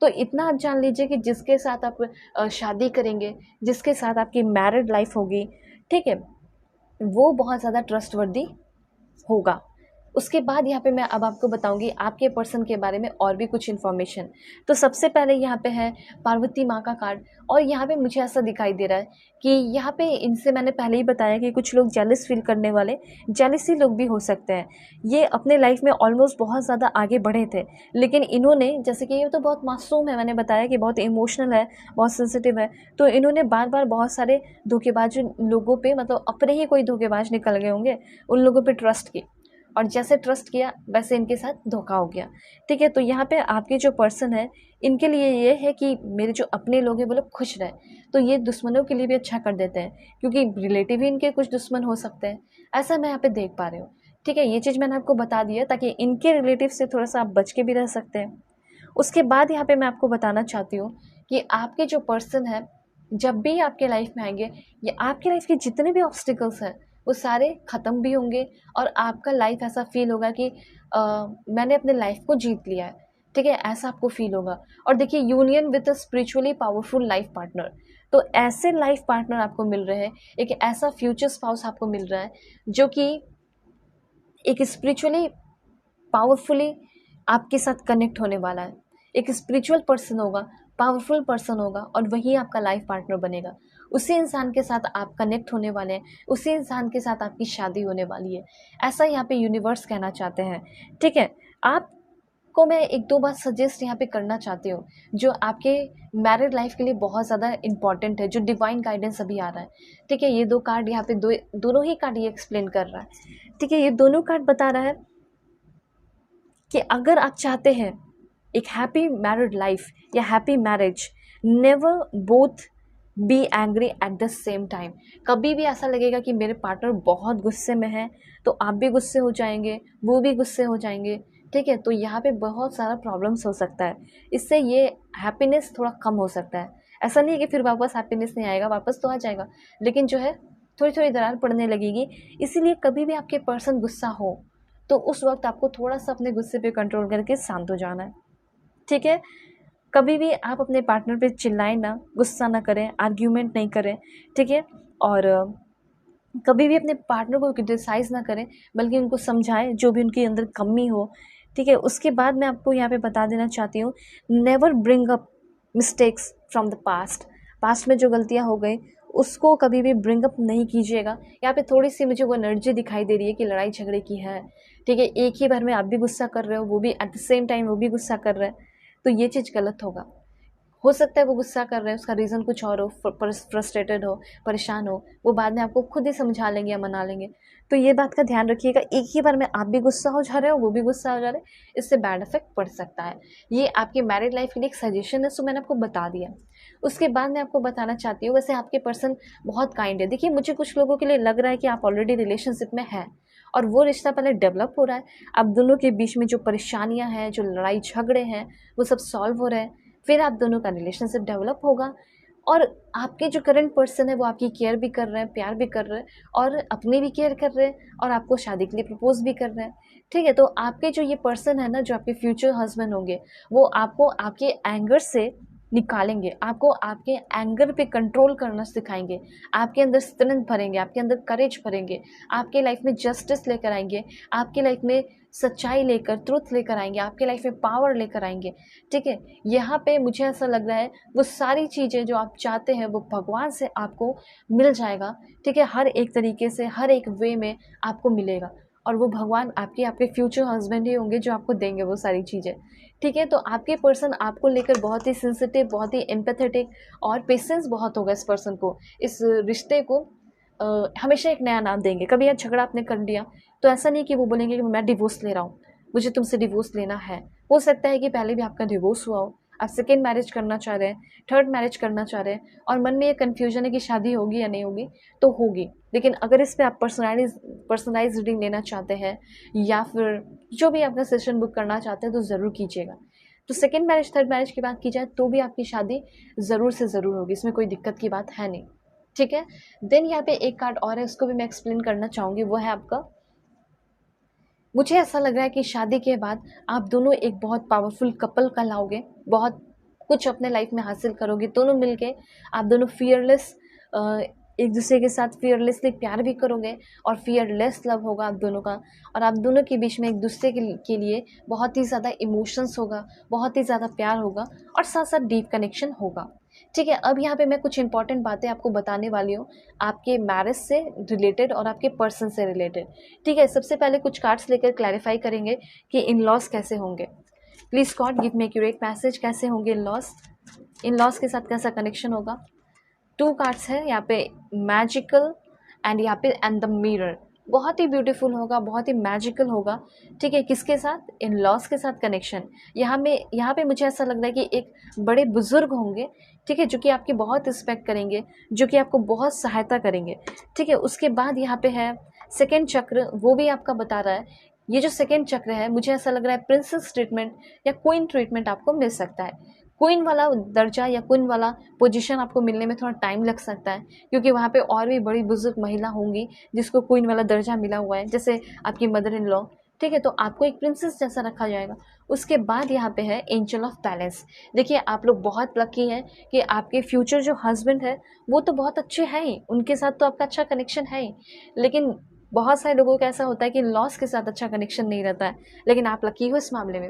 तो इतना आप जान लीजिए कि जिसके साथ आप शादी करेंगे, जिसके साथ आपकी मैरिड लाइफ होगी, ठीक है, वो बहुत ज़्यादा ट्रस्टवर्दी होगा। उसके बाद यहाँ पे मैं अब आपको बताऊँगी आपके पर्सन के बारे में और भी कुछ इन्फॉर्मेशन। तो सबसे पहले यहाँ पे है पार्वती माँ का कार्ड, और यहाँ पे मुझे ऐसा दिखाई दे रहा है कि यहाँ पे इनसे मैंने पहले ही बताया कि कुछ लोग जेलस फील करने वाले, जेलसी लोग भी हो सकते हैं। ये अपने लाइफ में ऑलमोस्ट बहुत ज़्यादा आगे बढ़े थे, लेकिन इन्होंने, जैसे कि ये तो बहुत मासूम है, मैंने बताया कि बहुत इमोशनल है, बहुत सेंसिटिव है, तो इन्होंने बार बार बहुत सारे धोखेबाज लोगों पे, मतलब अपने ही कोई धोखेबाज निकल गए होंगे, उन लोगों पे ट्रस्ट की, और जैसे ट्रस्ट किया वैसे इनके साथ धोखा हो गया। ठीक है, तो यहाँ पे आपके जो पर्सन है, इनके लिए ये है कि मेरे जो अपने लोग हैं वो लोग खुश रहें, तो ये दुश्मनों के लिए भी अच्छा कर देते हैं, क्योंकि रिलेटिव ही इनके कुछ दुश्मन हो सकते हैं, ऐसा मैं यहाँ पे देख पा रही हूँ। ठीक है, ये चीज़ मैंने आपको बता दिया ताकि इनके रिलेटिव से थोड़ा सा आप बच के भी रह सकते हैं। उसके बाद यहाँ पे मैं आपको बताना चाहती हूँ कि आपके जो पर्सन है, जब भी आपके लाइफ में आएंगे, या आपकी लाइफ के जितने भी ऑब्स्टिकल्स हैं वो सारे ख़त्म भी होंगे, और आपका लाइफ ऐसा फील होगा कि मैंने अपने लाइफ को जीत लिया है। ठीक है, ऐसा आपको फील होगा। और देखिए, union with a spiritually powerful life partner, तो ऐसे लाइफ पार्टनर आपको मिल रहे हैं, एक ऐसा फ्यूचर स्पाउस आपको मिल रहा है जो कि एक स्पिरिचुअली पावरफुली आपके साथ कनेक्ट होने वाला है। एक स्पिरिचुअल पर्सन होगा, पावरफुल पर्सन होगा, और वही आपका लाइफ पार्टनर बनेगा। उसी इंसान के साथ आप कनेक्ट होने वाले हैं, उसी इंसान के साथ आपकी शादी होने वाली है, ऐसा यहाँ पे यूनिवर्स कहना चाहते हैं। ठीक है, आपको मैं एक दो बात सजेस्ट यहाँ पे करना चाहती हूँ जो आपके मैरिड लाइफ के लिए बहुत ज़्यादा इंपॉर्टेंट है, जो डिवाइन गाइडेंस अभी आ रहा है। ठीक है, ये दो कार्ड यहाँ पे दोनों ही कार्ड ये एक्सप्लेन कर रहा है। ठीक है, ये दोनों कार्ड बता रहा है कि अगर आप चाहते हैं एक हैप्पी मैरिड लाइफ या happy marriage, never both be angry at the same time. कभी भी ऐसा लगेगा कि मेरे पार्टनर बहुत गुस्से में है तो आप भी गुस्से हो जाएंगे, वो भी गुस्से हो जाएंगे। ठीक है, तो यहाँ पे बहुत सारा प्रॉब्लम्स हो सकता है, इससे ये हैप्पीनेस थोड़ा कम हो सकता है। ऐसा नहीं है कि फिर वापस हैप्पीनेस नहीं आएगा, वापस तो आ जाएगा, लेकिन जो है थोड़ी थोड़ी दरार पड़ने लगेगी। इसीलिए कभी भी आपके पर्सन गुस्सा हो तो उस वक्त आपको थोड़ा सा अपने गुस्से पे कंट्रोल करके शांत हो जाना है। ठीक है, कभी भी आप अपने पार्टनर पे चिल्लाएं ना, गुस्सा ना करें, आर्ग्यूमेंट नहीं करें। ठीक है, और कभी भी अपने पार्टनर को क्रिटिसाइज़ ना करें, बल्कि उनको समझाएं जो भी उनके अंदर कमी हो। ठीक है, उसके बाद मैं आपको यहाँ पे बता देना चाहती हूँ, never bring up mistakes from the past में जो गलतियाँ हो गई उसको कभी भी ब्रिंग अप नहीं कीजिएगा। यहाँ पे थोड़ी सी मुझे वो एनर्जी दिखाई दे रही है कि लड़ाई झगड़े की है। ठीक है, एक ही बार में आप भी गुस्सा कर रहे हो, वो भी एट द सेम टाइम वो भी गुस्सा कर रहे हैं, तो ये चीज़ गलत होगा। हो सकता है वो गुस्सा कर रहे हैं, उसका रीज़न कुछ और हो, फ्रस्ट्रेटेड हो, परेशान हो, वो बाद में आपको खुद ही समझा लेंगे या मना लेंगे। तो ये बात का ध्यान रखिएगा, एक ही बार में आप भी गुस्सा हो जा रहे हो, वो भी गुस्सा हो जा रहे हैं, इससे बैड इफेक्ट पड़ सकता है। ये आपकी मैरिड लाइफ के लिए एक सजेशन है, सो मैंने आपको बता दिया। उसके बाद मैं आपको बताना चाहती हूँ, वैसे आपके पर्सन बहुत काइंड है। देखिए, मुझे कुछ लोगों के लिए लग रहा है कि आप ऑलरेडी रिलेशनशिप में हैं और वो रिश्ता पहले डेवलप हो रहा है। अब दोनों के बीच में जो परेशानियां हैं, जो लड़ाई झगड़े हैं, वो सब सॉल्व हो रहे हैं। फिर आप दोनों का रिलेशनशिप डेवलप होगा और आपके जो करंट पर्सन है वो आपकी केयर भी कर रहे हैं, प्यार भी कर रहे हैं और अपनी भी केयर कर रहे हैं और आपको शादी के लिए प्रपोज भी कर रहे हैं। ठीक है, तो आपके जो ये पर्सन है ना, जो आपके फ्यूचर हस्बैंड होंगे, वो आपको आपके एंगर से निकालेंगे, आपको आपके एंगर पे कंट्रोल करना सिखाएंगे, आपके अंदर स्ट्रेंथ भरेंगे, आपके अंदर करेज भरेंगे, आपके लाइफ में जस्टिस लेकर आएंगे, आपके लाइफ में सच्चाई लेकर, ट्रुथ लेकर आएंगे, आपके लाइफ में पावर लेकर आएंगे। ठीक है, यहाँ पे मुझे ऐसा लग रहा है वो सारी चीज़ें जो आप चाहते हैं वो भगवान से आपको मिल जाएगा। ठीक है, हर एक तरीके से, हर एक वे में आपको मिलेगा और वो भगवान आपके फ्यूचर हस्बैंड ही होंगे जो आपको देंगे वो सारी चीज़ें। ठीक है, तो आपके पर्सन आपको लेकर बहुत ही सेंसिटिव, बहुत ही एम्पैथेटिक और पेशेंस बहुत होगा इस पर्सन को। इस रिश्ते को हमेशा एक नया नाम देंगे। कभी यार झगड़ा आपने कर लिया तो ऐसा नहीं कि वो बोलेंगे कि मैं डिवोर्स ले रहा हूँ, मुझे तुमसे डिवोर्स लेना है। हो सकता है कि पहले भी आपका डिवोर्स हुआ हो, आप सेकेंड मैरिज करना चाह रहे हैं, थर्ड मैरिज करना चाह रहे हैं और मन में ये कन्फ्यूजन है कि शादी होगी या नहीं होगी, तो होगी। लेकिन अगर इस पर आप पर्सनलाइज रीडिंग लेना चाहते हैं या फिर जो भी आपका सेशन बुक करना चाहते हैं तो ज़रूर कीजिएगा। तो सेकेंड मैरिज, थर्ड मैरिज की बात की जाए तो भी आपकी शादी ज़रूर से ज़रूर होगी, इसमें कोई दिक्कत की बात है नहीं। ठीक है, देन यहाँ पे एक कार्ड और है, उसको भी मैं एक्सप्लेन करना चाहूँगी। वो है आपका, मुझे ऐसा लग रहा है कि शादी के बाद आप दोनों एक बहुत पावरफुल कपल कहलाओगे, बहुत कुछ अपने लाइफ में हासिल करोगे दोनों मिलके। आप दोनों फियरलेस, एक दूसरे के साथ फियरलेसली प्यार भी करोगे और फियरलेस लव होगा आप दोनों का। और आप दोनों के बीच में एक दूसरे के लिए बहुत ही ज़्यादा इमोशंस होगा, बहुत ही ज़्यादा प्यार होगा और साथ साथ डीप कनेक्शन होगा। ठीक है, अब यहाँ पे मैं कुछ इंपॉर्टेंट बातें आपको बताने वाली हूँ आपके मैरिज से रिलेटेड और आपके पर्सन से रिलेटेड। ठीक है, सबसे पहले कुछ कार्ड्स लेकर क्लैरिफाई करेंगे कि इन लॉस कैसे होंगे। Please God give me accurate message, कैसे होंगे इन लॉस के साथ कैसा कनेक्शन होगा। 2 कार्ड्स है यहाँ पे, मैजिकल एंड यहाँ पे एंड द मिरर। बहुत ही ब्यूटीफुल होगा, बहुत ही मैजिकल होगा। ठीक है, किसके साथ? इन लॉस के साथ कनेक्शन। यहाँ पे मुझे ऐसा लग रहा है कि एक बड़े बुजुर्ग होंगे, ठीक है, जो कि आपकी बहुत रिस्पेक्ट करेंगे, जो कि आपको बहुत सहायता करेंगे। ठीक है, उसके बाद यहाँ पे है सेकेंड चक्र, वो भी आपका बता रहा है। ये जो सेकेंड चक्र है, मुझे ऐसा लग रहा है प्रिंसेस ट्रीटमेंट या क्वीन ट्रीटमेंट आपको मिल सकता है। क्वीन वाला दर्जा या क्वीन वाला पोजीशन आपको मिलने में थोड़ा टाइम लग सकता है, क्योंकि वहाँ पे और भी बड़ी बुजुर्ग महिला होंगी जिसको क्वीन वाला दर्जा मिला हुआ है, जैसे आपकी मदर इन लॉ। ठीक है, तो आपको एक प्रिंसेस जैसा रखा जाएगा। उसके बाद यहाँ पे है एंजल ऑफ बैलेंस। देखिए, आप लोग बहुत लकी हैं कि आपके फ्यूचर जो हस्बैंड है वो तो बहुत अच्छे हैं ही, उनके साथ तो आपका अच्छा कनेक्शन है ही। लेकिन बहुत सारे लोगों का ऐसा होता है कि लॉस के साथ अच्छा कनेक्शन नहीं रहता है, लेकिन आप लकी हो इस मामले में,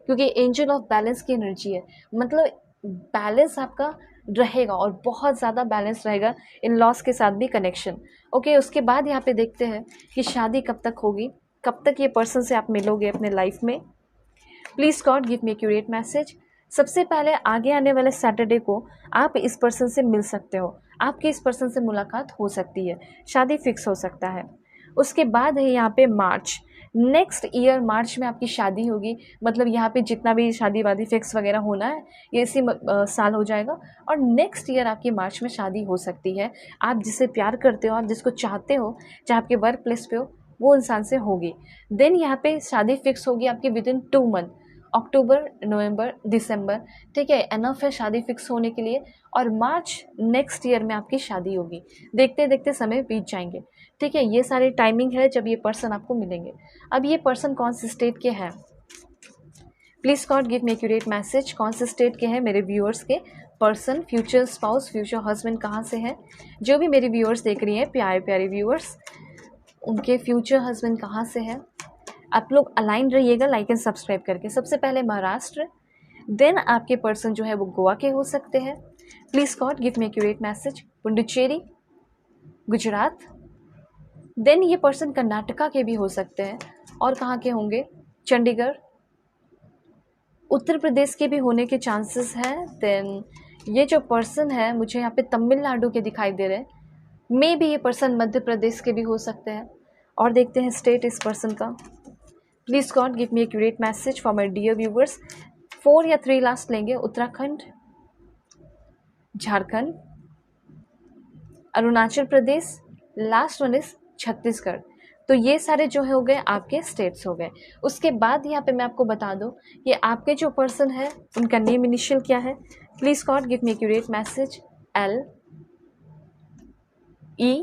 क्योंकि एंजल ऑफ बैलेंस की एनर्जी है। मतलब बैलेंस आपका रहेगा और बहुत ज़्यादा बैलेंस रहेगा, इन लॉस के साथ भी कनेक्शन। ओके, उसके बाद यहाँ पे देखते हैं कि शादी कब तक होगी, कब तक ये पर्सन से आप मिलोगे अपने लाइफ में। Please God give me accurate message. सबसे पहले आगे आने वाले सैटरडे को आप इस पर्सन से मिल सकते हो, आपकी इस पर्सन से मुलाकात हो सकती है, शादी फिक्स हो सकता है। उसके बाद है यहाँ पे मार्च, नेक्स्ट ईयर मार्च में आपकी शादी होगी। मतलब यहाँ पे जितना भी शादी वादी फिक्स वगैरह होना है ये इसी साल हो जाएगा और नेक्स्ट ईयर आपकी मार्च में शादी हो सकती है। आप जिसे प्यार करते हो, आप जिसको चाहते हो, चाहे आपके वर्क प्लेस पे हो, वो इंसान से होगी। देन यहाँ पे शादी फिक्स होगी आपकी विद इन 2 मंथ, अक्टूबर, नवंबर, दिसंबर। ठीक है, एनफ है शादी फिक्स होने के लिए। और मार्च नेक्स्ट ईयर में आपकी शादी होगी। देखते देखते समय बीत जाएंगे। ठीक है, ये सारी टाइमिंग है जब ये पर्सन आपको मिलेंगे। अब ये पर्सन कौन से स्टेट के हैं? Please God give me accurate message, कौन से स्टेट के हैं मेरे व्यूअर्स के person, future spouse, future husband कहाँ से हैं? जो भी मेरे व्यूअर्स देख रही हैं, प्यारे प्यारे व्यूअर्स, उनके फ्यूचर हस्बैंड कहाँ से हैं? आप लोग अलाइन रहिएगा लाइक एंड सब्सक्राइब करके। सबसे पहले महाराष्ट्र, देन आपके पर्सन जो है वो गोवा के हो सकते हैं। Please God give me accurate message, Puducherry, Gujarat. Then ये पर्सन कर्नाटका के भी हो सकते हैं। और कहाँ के होंगे? चंडीगढ़, उत्तर प्रदेश के भी होने के चांसेस हैं। देन ये जो पर्सन है मुझे यहाँ पे तमिलनाडु के दिखाई दे रहे हैं, मे भी ये पर्सन मध्य प्रदेश के भी हो सकते हैं। और देखते हैं स्टेट इस पर्सन का। Please God give me accurate message for my dear viewers. 4 या 3 लास्ट लेंगे। Uttarakhand, Jharkhand, Arunachal Pradesh, last one is Chhattisgarh. तो ये सारे जो है हो गए आपके स्टेट्स हो गए। उसके बाद यहाँ पे मैं आपको बता दूँ कि आपके जो पर्सन है उनका नेम इनिशियल क्या है। Please God give me accurate message. L E.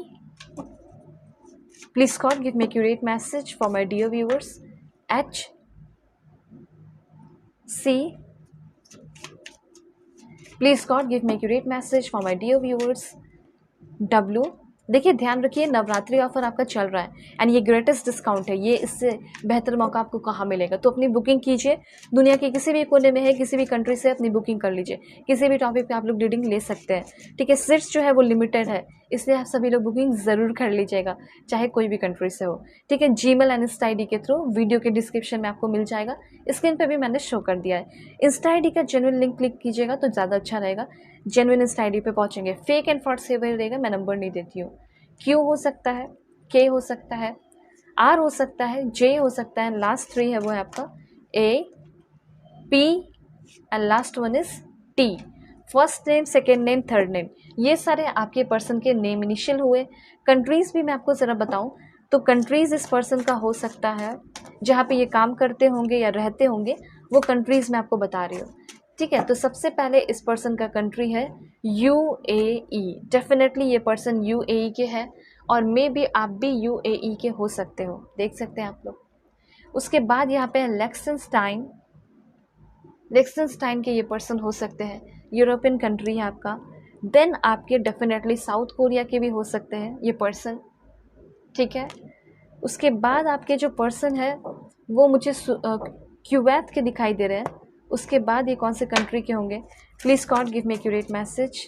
Please God give me accurate message for my dear viewers. H C. Please God give me accurate message for my dear viewers. W. देखिए ध्यान रखिए Navratri offer आपका चल रहा है and ये greatest discount है। ये इससे बेहतर मौका आपको कहाँ मिलेगा। तो अपनी बुकिंग कीजिए, दुनिया के किसी भी कोने में है, किसी भी कंट्री से अपनी बुकिंग कर लीजिए। किसी भी टॉपिक पे आप लोग रीडिंग ले सकते हैं, ठीक है। सीट्स जो है वो लिमिटेड है, इसलिए आप सभी लोग बुकिंग ज़रूर कर लीजिएगा, चाहे कोई भी कंट्री से हो, ठीक है। जीमेल एंड इंस्टा ID के थ्रू वीडियो के डिस्क्रिप्शन में आपको मिल जाएगा, स्क्रीन पर भी मैंने शो कर दिया है। इंस्टा ID का जेन्युइन लिंक क्लिक कीजिएगा तो ज़्यादा अच्छा रहेगा। जेन्युइन इंस्टा ID पे पहुँचेंगे। फेक एंड फ्रॉड सेवर रहेगा, मैं नंबर नहीं देती हूँ। Q हो सकता है, K हो सकता है, R हो सकता है, J हो सकता है, लास्ट 3 है वो है आपका A, P and last 1 is T। First name, second name, third name, ये सारे आपके पर्सन के नेम इनिशियल हुए। कंट्रीज़ भी मैं आपको ज़रा बताऊं तो कंट्रीज़ इस पर्सन का हो सकता है जहाँ पे ये काम करते होंगे या रहते होंगे, वो कंट्रीज़ मैं आपको बता रही हूँ, ठीक है। तो सबसे पहले इस पर्सन का कंट्री है UAE। डेफिनेटली ये पर्सन UAE के है और मे बी आप भी UAE के हो सकते हो, देख सकते हैं आप लोग। उसके बाद यहाँ पे लेक्सेनस्टाइन। लेक्सेनस्टाइन के ये पर्सन हो सकते हैं, यूरोपियन कंट्री है आपका। देन आपके डेफिनेटली साउथ कोरिया के भी हो सकते हैं ये पर्सन, ठीक है। उसके बाद आपके जो पर्सन है वो मुझे क्यूवैत के दिखाई दे रहे हैं। उसके बाद ये कौन से कंट्री के होंगे। Please God give me accurate message.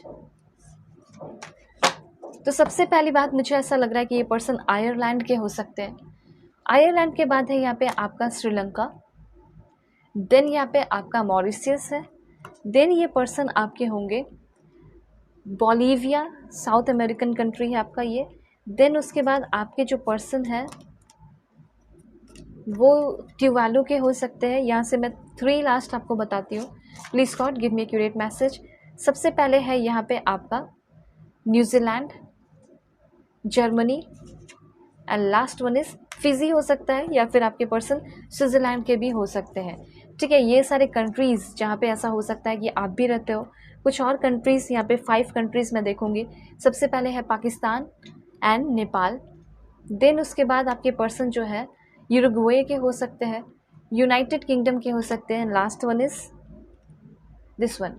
तो सबसे पहली बात मुझे ऐसा लग रहा है कि ये पर्सन आयरलैंड के हो सकते हैं। आयरलैंड के बाद है यहाँ पे आपका श्रीलंका, देन यहाँ पे आपका मॉरिशियस है, देन ये पर्सन आपके होंगे बोलिविया, साउथ अमेरिकन कंट्री है आपका ये। देन उसके बाद आपके जो पर्सन है वो ट्यूवालू के हो सकते हैं। यहाँ से मैं 3 लास्ट आपको बताती हूँ। Please God give me accurate message. सबसे पहले है यहाँ पे आपका New Zealand, Germany and last 1 is Fiji हो सकता है, या फिर आपके पर्सन स्विट्ज़रलैंड के भी हो सकते हैं, ठीक है। ये सारे कंट्रीज़ जहाँ पे ऐसा हो सकता है कि आप भी रहते हो। कुछ और कंट्रीज़ यहाँ पे 5 कंट्रीज़ मैं देखूँगी। सबसे पहले है पाकिस्तान एंड नेपाल। देन उसके बाद आपके पर्सन जो है यूरुग्वे के हो सकते हैं, यूनाइटेड किंगडम के हो सकते हैं। Last 1 is this one,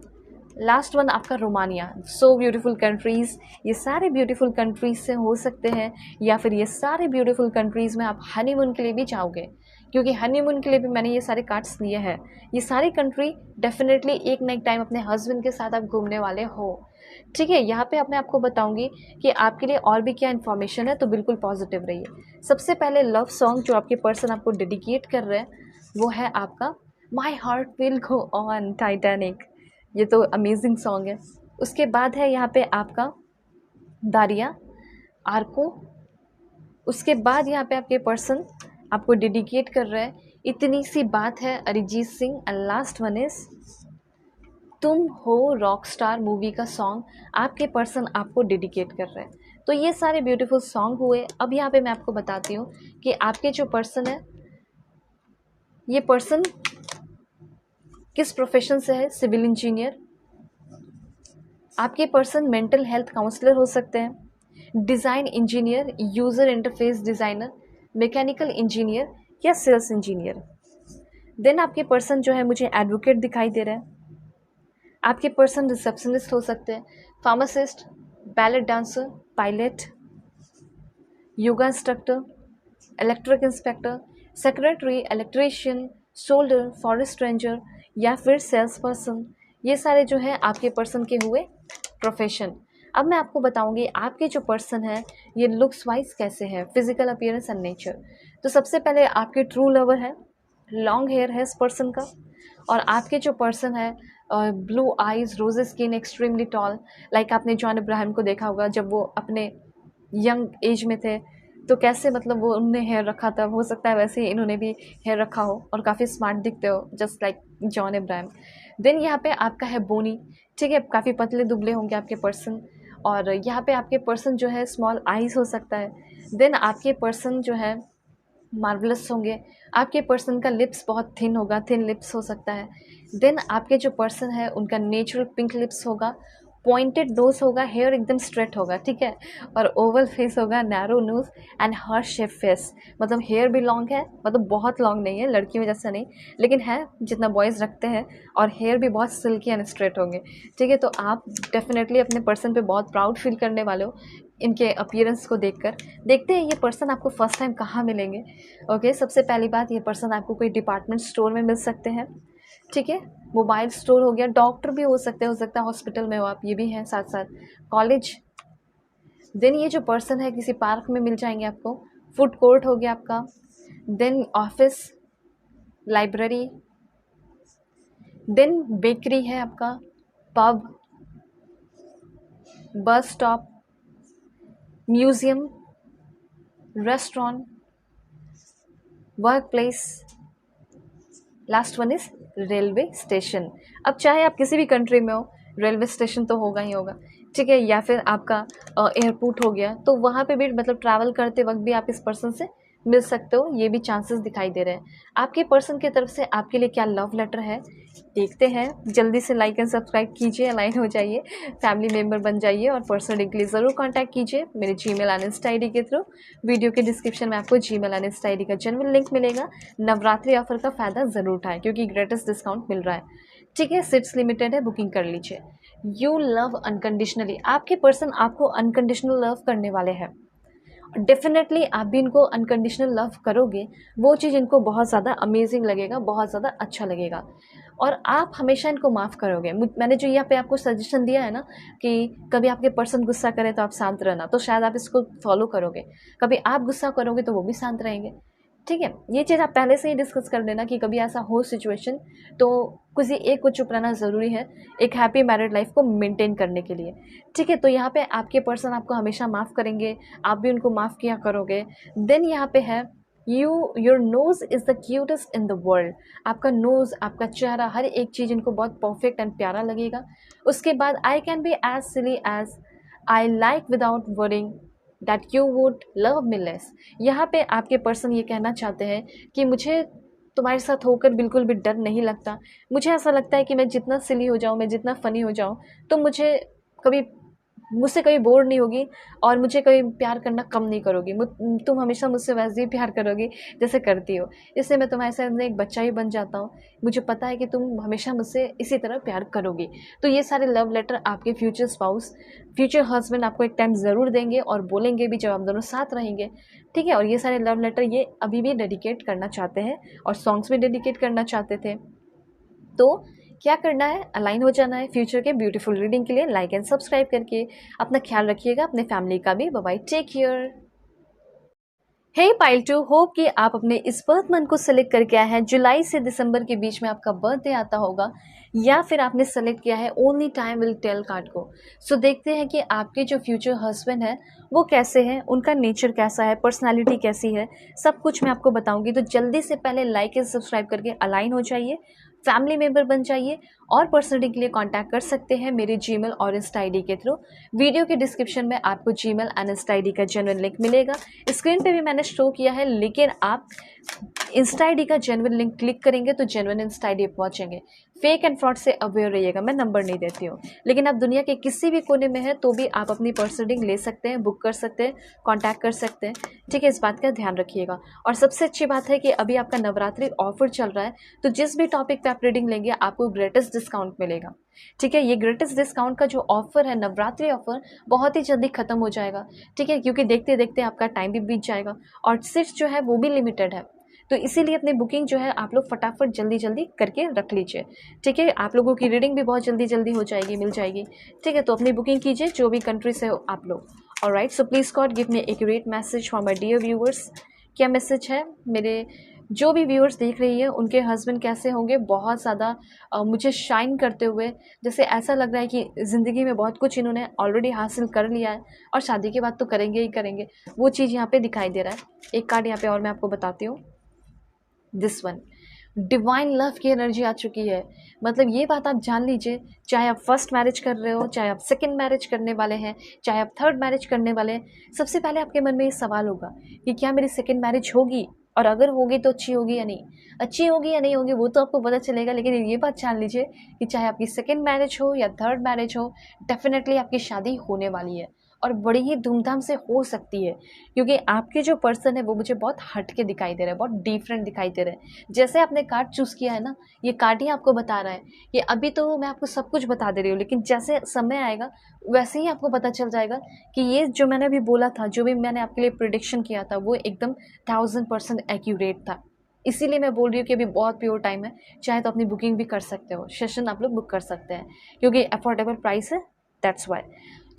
last 1 आपका रोमानिया। सो ब्यूटीफुल कंट्रीज़, ये सारे ब्यूटीफुल कंट्रीज़ से हो सकते हैं, या फिर ये सारे ब्यूटीफुल कंट्रीज़ में आप हनीमून के लिए भी जाओगे, क्योंकि हनीमून के लिए भी मैंने ये सारे कार्ड्स लिए हैं। ये सारी कंट्री डेफिनेटली एक ना एक टाइम अपने हस्बैंड के साथ आप घूमने वाले हो, ठीक है। यहाँ पे अब मैं आपको बताऊंगी कि आपके लिए और भी क्या इन्फॉर्मेशन है, तो बिल्कुल पॉजिटिव रहिए। सबसे पहले लव सॉन्ग जो आपके पर्सन आपको डेडिकेट कर रहे हैं वो है आपका my heart will go on, Titanic. ये तो अमेजिंग सॉन्ग है। उसके बाद है यहाँ पे आपका दारिया, आर्को। उसके बाद यहाँ पे आपके पर्सन आपको डेडिकेट कर रहे हैं इतनी सी बात है, Arijit Singh. And last 1 is तुम हो रॉकस्टार मूवी का सॉन्ग आपके पर्सन आपको डेडिकेट कर रहे हैं। तो ये सारे ब्यूटीफुल सॉन्ग हुए। अब यहाँ पे मैं आपको बताती हूँ कि आपके जो पर्सन है ये पर्सन किस प्रोफेशन से है। Civil engineer. आपके पर्सन मेंटल हेल्थ काउंसलर हो सकते हैं, design engineer, user interface designer, mechanical engineer या सेल्स इंजीनियर। देन आपके पर्सन जो है मुझे एडवोकेट दिखाई दे रहे हैं। आपके पर्सन रिसेप्शनिस्ट हो सकते हैं, pharmacist, ballet dancer, pilot, yoga instructor, electric inspector, secretary, electrician, soldier, forest ranger या फिर सेल्स पर्सन। ये सारे जो है आपके पर्सन के हुए प्रोफेशन। अब मैं आपको बताऊंगी आपके जो पर्सन है ये लुक्स वाइज कैसे है, फिजिकल अपीयरेंस एंड नेचर। तो सबसे पहले आपके ट्रू लवर है, लॉन्ग हेयर है इस पर्सन का, और आपके जो पर्सन है ब्लू आइज, रोज स्किन, एक्सट्रीमली टॉल। लाइक आपने जॉन इब्राहिम को देखा होगा जब वो अपने यंग एज में थे तो कैसे मतलब वो उनने हेयर रखा था, हो सकता है वैसे ही इन्होंने भी हेयर रखा हो और काफ़ी स्मार्ट दिखते हो just like John Ibrahim. Then यहाँ पे आपका है बोनी, ठीक है, काफ़ी पतले दुबले होंगे आपके पर्सन, और यहाँ पे आपके पर्सन जो है स्मॉल आइज हो सकता है। देन आपके पर्सन जो है मार्वलस होंगे। आपके पर्सन का लिप्स बहुत थिन होगा, थिन लिप्स हो सकता है। देन आपके जो पर्सन है उनका नेचुरल पिंक लिप्स होगा, पॉइंटेड नोज होगा, हेयर एकदम स्ट्रेट होगा, ठीक है, और ओवल फेस होगा, narrow nose and heart shape face. मतलब हेयर भी लॉन्ग है, मतलब बहुत लॉन्ग नहीं है, लड़कियों जैसा नहीं, लेकिन है जितना बॉयज़ रखते हैं, और हेयर भी बहुत सिल्की एंड स्ट्रेट होंगे, ठीक है। तो आप डेफिनेटली अपने पर्सन पे बहुत प्राउड फील करने वाले हो इनके अपीयरेंस को देखकर। देखते हैं ये पर्सन आपको फर्स्ट टाइम कहाँ मिलेंगे। ओके, सबसे पहली बात, ये पर्सन आपको कोई डिपार्टमेंट स्टोर में मिल सकते हैं, ठीक है। मोबाइल स्टोर हो गया, डॉक्टर भी हो सकता है हॉस्पिटल में हो आप, ये भी हैं साथ साथ, कॉलेज। देन ये जो पर्सन है किसी पार्क में मिल जाएंगे आपको, फूड कोर्ट हो गया आपका, then office, library, then bakery है आपका, pub, bus stop, museum, restaurant, work place, last one is railway station. अब चाहे आप किसी भी कंट्री में हो, रेलवे स्टेशन तो होगा ही होगा, ठीक है। या फिर आपका एयरपोर्ट हो गया, तो वहाँ पे भी मतलब ट्रैवल करते वक्त भी आप इस पर्सन से मिल सकते हो, ये भी चांसेस दिखाई दे रहे हैं। आपके पर्सन की तरफ से आपके लिए क्या लव लेटर है, देखते हैं। जल्दी से लाइक एंड सब्सक्राइब कीजिए, अलाइन हो जाइए, फैमिली मेम्बर बन जाइए, और पर्सनली के लिए ज़रूर कॉन्टैक्ट कीजिए मेरे जीमेल एंड इंस्टा आईडी के थ्रू। वीडियो के डिस्क्रिप्शन में आपको जीमेल एंड इंस्टा आईडी का जेन्युइन लिंक मिलेगा। नवरात्रि ऑफर का फ़ायदा ज़रूर उठाएं क्योंकि ग्रेटेस्ट डिस्काउंट मिल रहा है, ठीक है। सीट्स लिमिटेड है, बुकिंग कर लीजिए। यू लव अनकंडीशनली, आपके पर्सन आपको अनकंडीशनल लव करने वाले हैं। डेफिनेटली आप भी इनको अनकंडीशनल लव करोगे, वो चीज़ इनको बहुत ज़्यादा अमेजिंग लगेगा, बहुत ज़्यादा अच्छा लगेगा, और आप हमेशा इनको माफ़ करोगे। मैंने जो यहाँ पे आपको सजेशन दिया है ना कि कभी आपके पर्सन गुस्सा करे तो आप शांत रहना, तो शायद आप इसको फॉलो करोगे। कभी आप गुस्सा करोगे तो वो भी शांत रहेंगे, ठीक है। ये चीज़ आप पहले से ही डिस्कस कर लेना कि कभी ऐसा हो सिचुएशन तो किसी एक को चुप रहना ज़रूरी है एक हैप्पी मैरिड लाइफ को मेंटेन करने के लिए, ठीक है। तो यहाँ पे आपके पर्सन आपको हमेशा माफ़ करेंगे, आप भी उनको माफ़ किया करोगे। देन यहाँ पे है your nose is the cutest in the world. आपका नोज़, आपका चेहरा, हर एक चीज़ इनको बहुत परफेक्ट एंड प्यारा लगेगा। उसके बाद I can be as silly as I like without worrying that you would love me less. यहाँ पे आपके पर्सन ये कहना चाहते हैं कि मुझे तुम्हारे साथ होकर बिल्कुल भी डर नहीं लगता। मुझे ऐसा लगता है कि मैं जितना सिली हो जाऊँ, मैं जितना फ़नी हो जाऊँ, तो कभी मुझसे कभी बोर नहीं होगी, और मुझे कभी प्यार करना कम नहीं करोगी। तुम हमेशा मुझसे वैसे ही प्यार करोगी जैसे करती हो, इसलिए मैं तुम्हारे साथ एक बच्चा ही बन जाता हूँ। मुझे पता है कि तुम हमेशा मुझसे इसी तरह प्यार करोगी। तो ये सारे लव लेटर आपके फ्यूचर स्पाउस, फ्यूचर हस्बैंड आपको एक टाइम ज़रूर देंगे और बोलेंगे भी जब आप दोनों साथ रहेंगे, ठीक है। और ये सारे लव लेटर ये अभी भी डेडिकेट करना चाहते हैं, और सॉन्ग्स भी डेडिकेट करना चाहते थे। तो क्या करना है, अलाइन हो जाना है फ्यूचर के ब्यूटीफुल रीडिंग के लिए लाइक एंड सब्सक्राइब करके। अपना ख्याल रखिएगा, अपने फैमिली का भी। Bye bye, take care. Hey pile 2, hope कि आप अपने इस बर्थ मंथ को सेलेक्ट करके आए हैं। जुलाई से दिसंबर के बीच में आपका बर्थडे आता होगा, या फिर आपने सेलेक्ट किया है only time will tell card को। सो देखते हैं कि आपके जो फ्यूचर हस्बैंड है वो कैसे हैं, उनका नेचर कैसा है, पर्सनालिटी कैसी है, सब कुछ मैं आपको बताऊंगी। तो जल्दी से पहले लाइक एंड सब्सक्राइब करके अलाइन हो जाइए, फैमिली मेम्बर बन जाइए, और पर्सनली के लिए कांटेक्ट कर सकते हैं मेरे जीमेल और इंस्टा आईडी के थ्रू। वीडियो के डिस्क्रिप्शन में आपको जीमेल एंड इंस्टा आईडी का जेन्युइन लिंक मिलेगा। स्क्रीन पे भी मैंने शो किया है, लेकिन आप इंस्टा आईडी का जेन्युइन लिंक क्लिक करेंगे तो जेन्युइन इंस्टा आईडी पहुंचेंगे। फेक एंड फ्रॉड से अवेयर रहिएगा, मैं नंबर नहीं देती हूँ, लेकिन आप दुनिया के किसी भी कोने में हैं तो भी आप अपनी पर्सनल रीडिंग ले सकते हैं, बुक कर सकते हैं, कॉन्टैक्ट कर सकते हैं, ठीक है। इस बात का ध्यान रखिएगा। और सबसे अच्छी बात है कि अभी आपका नवरात्रि ऑफर चल रहा है, तो जिस भी टॉपिक पे आप रीडिंग लेंगे आपको ग्रेटेस्ट डिस्काउंट मिलेगा, ठीक है। ये ग्रेटेस्ट डिस्काउंट का जो ऑफर है, नवरात्रि ऑफर, बहुत ही जल्दी खत्म हो जाएगा, ठीक है, क्योंकि देखते देखते आपका टाइम भी बीत जाएगा, और सीट्स जो है वो भी लिमिटेड है। तो इसीलिए अपनी बुकिंग जो है आप लोग फटाफट जल्दी जल्दी करके रख लीजिए, ठीक है। आप लोगों की रीडिंग भी बहुत जल्दी जल्दी हो जाएगी, मिल जाएगी, ठीक है। तो अपनी बुकिंग कीजिए जो भी कंट्री से हो आप लोग। Alright, so please God give me accurate message for my dear viewers. क्या मैसेज है, मेरे जो भी व्यूअर्स देख रही है उनके हस्बैंड कैसे होंगे, बहुत ज़्यादा मुझे शाइन करते हुए, जैसे ऐसा लग रहा है कि ज़िंदगी में बहुत कुछ इन्होंने ऑलरेडी हासिल कर लिया है, और शादी के बाद तो करेंगे ही करेंगे, वो चीज़ यहाँ पे दिखाई दे रहा है। एक कार्ड यहाँ पे और मैं आपको बताती हूँ, दिस वन, डिवाइन लव की एनर्जी आ चुकी है। मतलब ये बात आप जान लीजिए, चाहे आप फर्स्ट मैरिज कर रहे हो, चाहे आप सेकंड मैरिज करने वाले हैं, चाहे आप थर्ड मैरिज करने वाले हैं, सबसे पहले आपके मन में ये सवाल होगा कि क्या मेरी सेकंड मैरिज होगी, और अगर होगी तो अच्छी होगी या नहीं, अच्छी होगी या नहीं होगी वो तो आपको पता चलेगा। लेकिन ये बात जान लीजिए कि चाहे आपकी सेकंड मैरिज हो या थर्ड मैरिज हो, डेफिनेटली आपकी शादी होने वाली है और बड़ी ही धूमधाम से हो सकती है, क्योंकि आपके जो पर्सन है वो मुझे बहुत हट के दिखाई दे रहा है, बहुत डिफरेंट दिखाई दे रहा है। जैसे आपने कार्ड चूज़ किया है ना, ये कार्ड ही आपको बता रहा है कि अभी तो मैं आपको सब कुछ बता दे रही हूँ, लेकिन जैसे समय आएगा वैसे ही आपको पता चल जाएगा कि ये जो मैंने अभी बोला था, जो भी मैंने आपके लिए प्रिडिक्शन किया था, वो एकदम 1000% एक्यूरेट था। इसीलिए मैं बोल रही हूँ कि अभी बहुत प्योर टाइम है, चाहे तो अपनी बुकिंग भी कर सकते हो, सेशन आप लोग बुक कर सकते हैं, क्योंकि अफोर्डेबल प्राइस है, दैट्स वाई।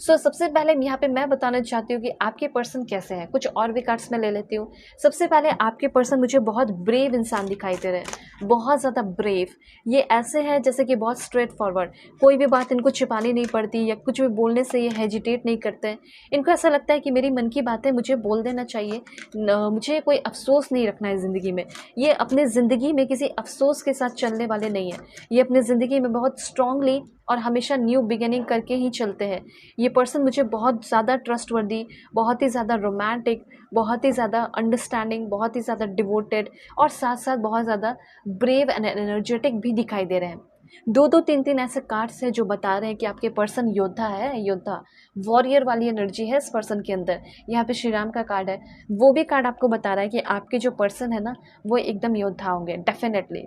सबसे पहले यहाँ पे मैं बताना चाहती हूँ कि आपके पर्सन कैसे हैं। कुछ और भी कार्ड्स मैं ले लेती हूँ। सबसे पहले आपके पर्सन मुझे बहुत ब्रेव इंसान दिखाई दे रहे हैं, बहुत ज़्यादा ब्रेव। ये ऐसे हैं जैसे कि बहुत स्ट्रेट फॉरवर्ड, कोई भी बात इनको छिपानी नहीं पड़ती या कुछ भी बोलने से ये हेजिटेट नहीं करते हैं। इनको ऐसा लगता है कि मेरी मन की बातें मुझे बोल देना चाहिए, मुझे कोई अफसोस नहीं रखना है ज़िंदगी में। ये अपने ज़िंदगी में किसी अफसोस के साथ चलने वाले नहीं हैं। ये अपनी ज़िंदगी में बहुत स्ट्रांगली और हमेशा न्यू बिगिनिंग करके ही चलते हैं। ये पर्सन मुझे बहुत ज़्यादा ट्रस्टवर्दी, बहुत ही ज़्यादा रोमांटिक, बहुत ही ज़्यादा अंडरस्टैंडिंग, बहुत ही ज़्यादा डिवोटेड और साथ साथ बहुत ज़्यादा ब्रेव एंड एनर्जेटिक भी दिखाई दे रहे हैं। दो दो तीन तीन ऐसे कार्ड्स हैं जो बता रहे हैं कि आपके पर्सन योद्धा है, योद्धा, वॉरियर वाली एनर्जी है इस पर्सन के अंदर। यहाँ पे श्री राम का कार्ड है, वो भी कार्ड आपको बता रहा है कि आपके जो पर्सन है ना, वो एकदम योद्धा होंगे डेफिनेटली।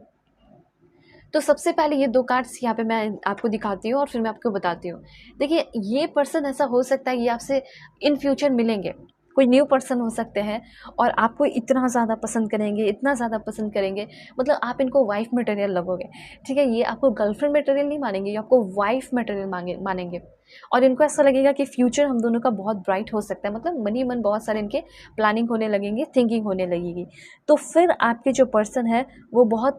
तो सबसे पहले ये दो कार्ड्स यहाँ पे मैं आपको दिखाती हूँ और फिर मैं आपको बताती हूँ। देखिए, ये पर्सन ऐसा हो सकता है ये आपसे इन फ्यूचर मिलेंगे, कोई न्यू पर्सन हो सकते हैं और आपको इतना ज़्यादा पसंद करेंगे, इतना ज़्यादा पसंद करेंगे, मतलब आप इनको वाइफ मटेरियल लगोगे। ठीक है, ये आपको गर्लफ्रेंड मटेरियल नहीं मानेंगे, ये आपको वाइफ मटेरियल मानेंगे। और इनको ऐसा लगेगा कि फ्यूचर हम दोनों का बहुत ब्राइट हो सकता है, मतलब मन ही मन बहुत सारे इनके प्लानिंग होने लगेंगे, थिंकिंग होने लगेगी। तो फिर आपके जो पर्सन है वो बहुत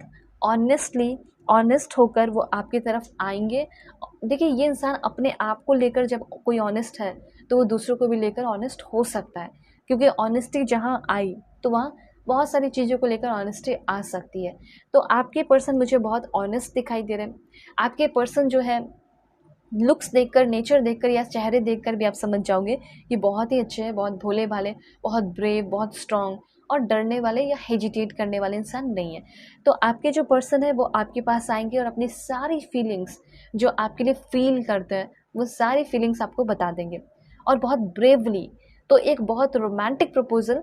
ऑनेस्ट होकर वो आपकी तरफ आएंगे। देखिए, ये इंसान अपने आप को लेकर जब कोई ऑनेस्ट है तो वो दूसरों को भी लेकर ऑनेस्ट हो सकता है, क्योंकि ऑनेस्टी जहाँ आई तो वहाँ बहुत सारी चीज़ों को लेकर ऑनेस्टी आ सकती है। तो आपके पर्सन मुझे बहुत ऑनेस्ट दिखाई दे रहे हैं। आपके पर्सन जो है, लुक्स देखकर, नेचर देखकर या चेहरे देखकर भी आप समझ जाओगे कि बहुत ही अच्छे हैं, बहुत भोले भाले, बहुत ब्रेव, बहुत स्ट्रॉन्ग और डरने वाले या हेजिटेट करने वाले इंसान नहीं है। तो आपके जो पर्सन है वो आपके पास आएंगे और अपनी सारी फीलिंग्स जो आपके लिए फील करते हैं वो सारी फीलिंग्स आपको बता देंगे और बहुत ब्रेवली। तो एक बहुत रोमांटिक प्रपोजल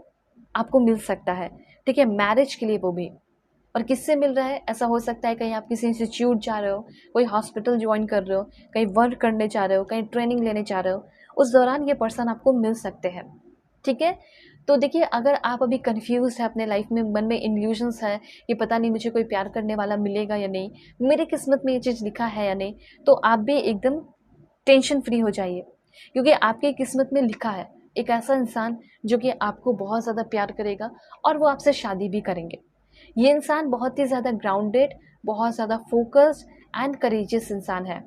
आपको मिल सकता है, ठीक है, मैरिज के लिए, वो भी। और किससे मिल रहा है, ऐसा हो सकता है कहीं आप किसी इंस्टीट्यूट जा रहे हो, कोई हॉस्पिटल ज्वाइन कर रहे हो, कहीं वर्क करने जा रहे हो, कहीं ट्रेनिंग लेने जा रहे हो, उस दौरान ये पर्सन आपको मिल सकते हैं। ठीक है, तो देखिए, अगर आप अभी कंफ्यूज है अपने लाइफ में, मन में इल्यूजन्स है कि पता नहीं मुझे कोई प्यार करने वाला मिलेगा या नहीं, मेरी किस्मत में ये चीज़ लिखा है या नहीं, तो आप भी एकदम टेंशन फ्री हो जाइए, क्योंकि आपकी किस्मत में लिखा है एक ऐसा इंसान जो कि आपको बहुत ज़्यादा प्यार करेगा और वो आपसे शादी भी करेंगे। ये इंसान बहुत ही ज़्यादा ग्राउंडेड, बहुत ज़्यादा फोकस्ड एंड करेजियस इंसान है।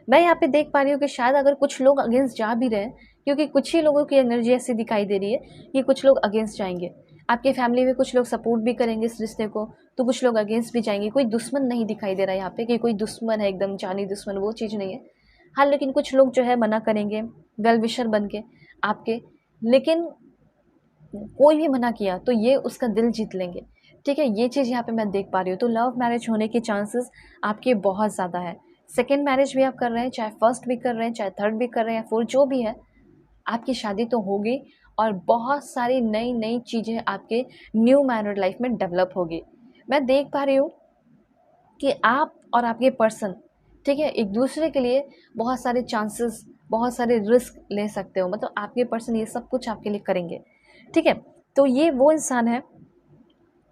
मैं यहाँ पे देख पा रही हूँ कि शायद अगर कुछ लोग अगेंस्ट जा भी रहे हैं, क्योंकि कुछ ही लोगों की एनर्जी ऐसी दिखाई दे रही है कि कुछ लोग अगेंस्ट जाएंगे। आपके फैमिली में कुछ लोग सपोर्ट भी करेंगे इस रिश्ते को, तो कुछ लोग अगेंस्ट भी जाएंगे। कोई दुश्मन नहीं दिखाई दे रहा है यहाँ पे कि कोई दुश्मन है एकदम जानी दुश्मन, वो चीज़ नहीं है। हाँ, लेकिन कुछ लोग जो है मना करेंगे वेल विशर बन के आपके, लेकिन कोई भी मना किया तो ये उसका दिल जीत लेंगे। ठीक है, ये चीज़ यहाँ पे मैं देख पा रही हूँ। तो लव मैरिज होने के चांसेस आपके बहुत ज़्यादा है। सेकेंड मैरिज भी आप कर रहे हैं, चाहे फर्स्ट भी कर रहे हैं, चाहे थर्ड भी कर रहे हैं, या फोर्थ, जो भी है, आपकी शादी तो होगी और बहुत सारी नई नई चीज़ें आपके न्यू मैरिड लाइफ में डेवलप होगी। मैं देख पा रही हूँ कि आप और आपके पर्सन, ठीक है, एक दूसरे के लिए बहुत सारे चांसेस, बहुत सारे रिस्क ले सकते हो, मतलब आपके पर्सन ये सब कुछ आपके लिए करेंगे। ठीक है, तो ये वो इंसान है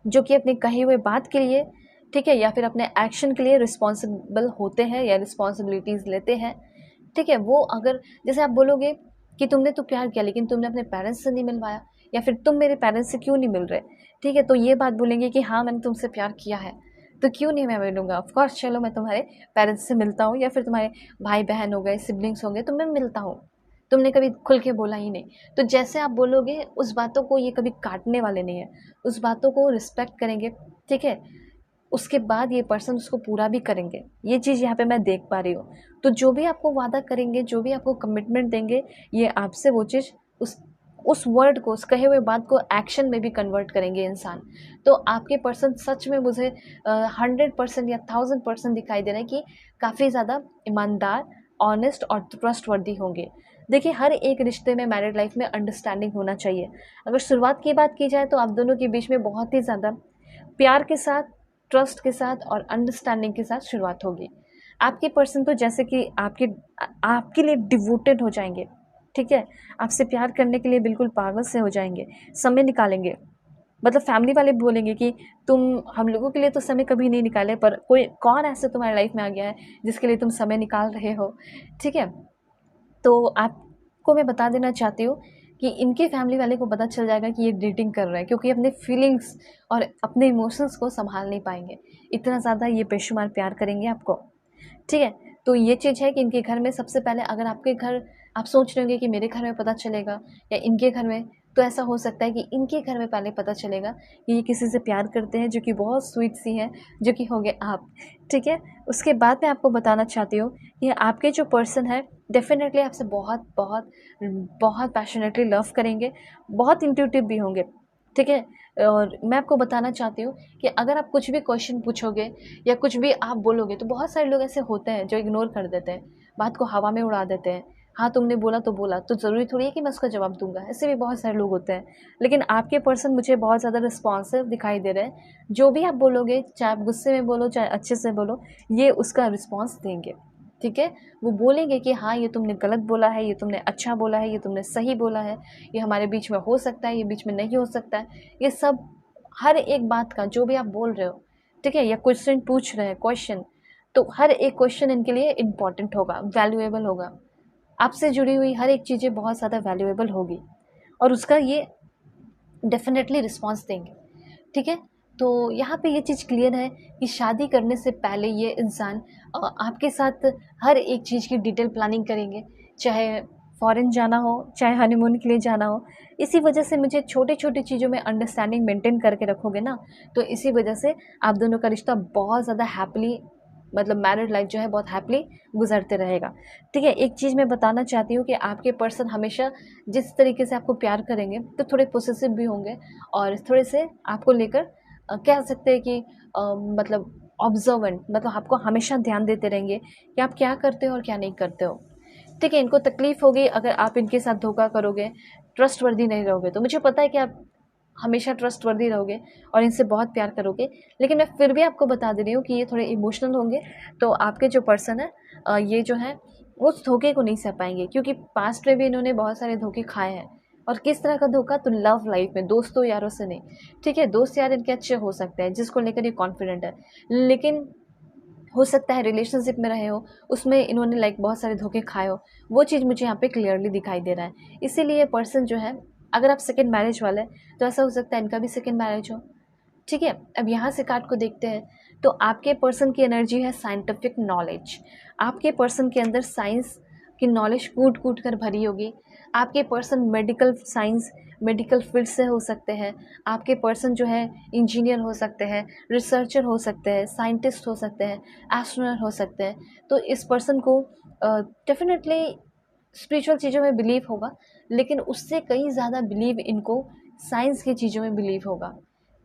जो कि अपने कहे हुए बात के लिए, ठीक है, या फिर अपने एक्शन के लिए रिस्पॉन्सिबल होते हैं या रिस्पॉन्सिबिलिटीज़ लेते हैं। ठीक है, वो अगर जैसे आप बोलोगे कि तुमने तो प्यार किया लेकिन तुमने अपने पेरेंट्स से नहीं मिलवाया, या फिर तुम मेरे पेरेंट्स से क्यों नहीं मिल रहे, ठीक है, तो ये बात बोलेंगे कि हाँ, मैंने तुमसे प्यार किया है तो क्यों नहीं मैं मिलूँगा, ऑफकोर्स चलो मैं तुम्हारे पेरेंट्स से मिलता हूँ, या फिर तुम्हारे भाई बहन हो गए, सिबलिंग्स हो गए, तो मैं मिलता हूँ, तुमने कभी खुल के बोला ही नहीं। तो जैसे आप बोलोगे उस बातों को ये कभी काटने वाले नहीं है, उस बातों को रिस्पेक्ट करेंगे। ठीक है, उसके बाद ये पर्सन उसको पूरा भी करेंगे। ये चीज़ यहाँ पे मैं देख पा रही हूँ। तो जो भी आपको वादा करेंगे, जो भी आपको कमिटमेंट देंगे, ये आपसे वो चीज़ उस वर्ड को, उस कहे हुए बात को एक्शन में भी कन्वर्ट करेंगे इंसान। तो आपके पर्सन सच में मुझे 100% या 1000% दिखाई दे रहा है कि काफ़ी ज़्यादा ईमानदार, ऑनेस्ट और ट्रस्टवर्दी होंगे। देखिए, हर एक रिश्ते में, मैरिड लाइफ में अंडरस्टैंडिंग होना चाहिए। अगर शुरुआत की बात की जाए तो आप दोनों के बीच में बहुत ही ज़्यादा प्यार के साथ, ट्रस्ट के साथ और अंडरस्टैंडिंग के साथ शुरुआत होगी। आपके पर्सन तो जैसे कि आपके लिए डिवोटेड हो जाएंगे, ठीक है, आपसे प्यार करने के लिए बिल्कुल पागल से हो जाएंगे, समय निकालेंगे। मतलब फैमिली वाले बोलेंगे कि तुम हम लोगों के लिए तो समय कभी नहीं निकाले, पर कोई कौन ऐसे तुम्हारी लाइफ में आ गया है जिसके लिए तुम समय निकाल रहे हो, ठीक है। तो आपको मैं बता देना चाहती हूँ कि इनके फैमिली वाले को पता चल जाएगा कि ये डेटिंग कर रहा है, क्योंकि अपने फीलिंग्स और अपने इमोशंस को संभाल नहीं पाएंगे। इतना ज़्यादा ये बेशुमार प्यार करेंगे आपको, ठीक है। तो ये चीज़ है कि इनके घर में सबसे पहले, अगर आपके घर, आप सोच रहे होंगे कि मेरे घर में पता चलेगा या इनके घर में, तो ऐसा हो सकता है कि इनके घर में पहले पता चलेगा कि ये किसी से प्यार करते हैं, जो कि बहुत स्वीट सी हैं, जो कि होंगे आप, ठीक है। उसके बाद मैं आपको बताना चाहती हूँ कि आपके जो पर्सन है डेफिनेटली आपसे बहुत बहुत बहुत पैशनेटली लव करेंगे, बहुत इंट्यूटिव भी होंगे, ठीक है। और मैं आपको बताना चाहती हूँ कि अगर आप कुछ भी क्वेश्चन पूछोगे या कुछ भी आप बोलोगे, तो बहुत सारे लोग ऐसे होते हैं जो इग्नोर कर देते हैं, बात को हवा में उड़ा देते हैं। हाँ, तुमने बोला तो बोला, तो ज़रूरी थोड़ी है कि मैं उसका जवाब दूंगा। ऐसे भी बहुत सारे लोग होते हैं। लेकिन आपके पर्सन मुझे बहुत ज़्यादा रिस्पॉन्सिव दिखाई दे रहे हैं। जो भी आप बोलोगे, चाहे आप गुस्से में बोलो चाहे अच्छे से बोलो, ये उसका रिस्पॉन्स देंगे, ठीक है। वो बोलेंगे कि हाँ, ये तुमने गलत बोला है, ये तुमने अच्छा बोला है, ये तुमने सही बोला है, ये हमारे बीच में हो सकता है, ये बीच में नहीं हो सकता है। ये सब हर एक बात का, जो भी आप बोल रहे हो, ठीक है, या क्वेश्चन पूछ रहे हैं, क्वेश्चन, तो हर एक क्वेश्चन इनके लिए इम्पॉर्टेंट होगा, वैल्यूएबल होगा। आपसे जुड़ी हुई हर एक चीज़ें बहुत ज़्यादा वैल्यूएबल होगी और उसका ये डेफिनेटली रिस्पॉन्स देंगे, ठीक है। तो यहाँ पे ये चीज़ क्लियर है कि शादी करने से पहले ये इंसान आपके साथ हर एक चीज़ की डिटेल प्लानिंग करेंगे, चाहे फॉरेन जाना हो, चाहे हनीमून के लिए जाना हो। इसी वजह से मुझे छोटी छोटी चीज़ों में अंडरस्टैंडिंग मेंटेन करके रखोगे ना, तो इसी वजह से आप दोनों का रिश्ता बहुत ज़्यादा हैप्पीली, मतलब मैरिड लाइफ जो है बहुत हैप्पीली गुजरते रहेगा, ठीक है। एक चीज़ मैं बताना चाहती हूँ कि आपके पर्सन हमेशा जिस तरीके से आपको प्यार करेंगे, तो थोड़े पोसेसिव भी होंगे और थोड़े से आपको लेकर कह सकते हैं कि मतलब ऑब्जर्वेंट, मतलब आपको हमेशा ध्यान देते रहेंगे कि आप क्या करते हो और क्या नहीं करते हो, ठीक है। इनको तकलीफ़ होगी अगर आप इनके साथ धोखा करोगे, ट्रस्टवर्दी नहीं रहोगे। तो मुझे पता है कि आप हमेशा ट्रस्टवर्दी रहोगे और इनसे बहुत प्यार करोगे, लेकिन मैं फिर भी आपको बता दे रही हूँ कि ये थोड़े इमोशनल होंगे। तो आपके जो पर्सन है ये जो है उस धोखे को नहीं सह पाएंगे, क्योंकि पास्ट में भी इन्होंने बहुत सारे धोखे खाए हैं। और किस तरह का धोखा, तो लव लाइफ में, दोस्तों यारों से नहीं, ठीक है। दोस्त यार इनके अच्छे हो सकते हैं जिसको लेकर ये कॉन्फिडेंट है, लेकिन हो सकता है रिलेशनशिप में रहे हो, उसमें इन्होंने लाइक बहुत सारे धोखे खाए हो। वो चीज़ मुझे यहाँ पे क्लियरली दिखाई दे रहा है। इसीलिए पर्सन जो है, अगर आप सेकंड मैरिज वाले हैं तो ऐसा हो सकता है इनका भी सेकंड मैरिज हो, ठीक है। अब यहाँ से कार्ड को देखते हैं, तो आपके पर्सन की एनर्जी है साइंटिफिक नॉलेज। आपके पर्सन के अंदर साइंस की नॉलेज कूट कूट कर भरी होगी। आपके person medical science, medical field से हो सकते हैं। आपके पर्सन जो है इंजीनियर हो सकते हैं, रिसर्चर हो सकते हैं, साइंटिस्ट हो सकते हैं, एस्ट्रोनॉट हो सकते हैं। तो इस पर्सन को डेफिनेटली स्पिरिचुअल चीज़ों में बिलीव होगा, लेकिन उससे कहीं ज़्यादा बिलीव इनको साइंस की चीज़ों में बिलीव होगा,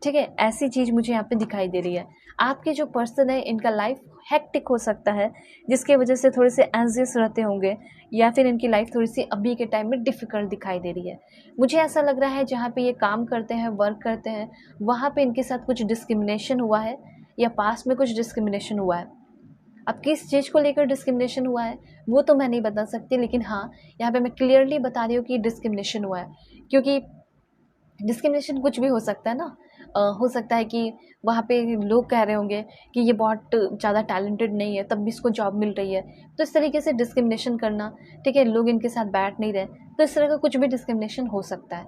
ठीक है। ऐसी चीज़ मुझे यहाँ पे दिखाई दे रही है। आपके जो पर्सन है इनका लाइफ हेक्टिक हो सकता है, जिसके वजह से थोड़े से एंजियस रहते होंगे, या फिर इनकी लाइफ थोड़ी सी अभी के टाइम में डिफ़िकल्ट दिखाई दे रही है। मुझे ऐसा लग रहा है जहाँ पे ये काम करते हैं, वर्क करते हैं, वहाँ पे इनके साथ कुछ डिस्क्रिमिनेशन हुआ है, या पास्ट में कुछ डिस्क्रिमिनेशन हुआ है। अब किस चीज़ को लेकर डिस्क्रिमिनेशन हुआ है वो तो मैं नहीं बता सकती, लेकिन हाँ, यहाँ पे मैं क्लियरली बता रही हूँ कि डिस्क्रिमिनेशन हुआ है। क्योंकि डिस्क्रिमिनेशन कुछ भी हो सकता है ना। हो सकता है कि वहाँ पे लोग कह रहे होंगे कि ये बहुत ज़्यादा टैलेंटेड नहीं है, तब भी इसको जॉब मिल रही है। तो इस तरीके से डिस्क्रिमिनेशन करना, ठीक है, लोग इनके साथ बैठ नहीं रहे, तो इस तरह का कुछ भी डिस्क्रिमिनेशन हो सकता है।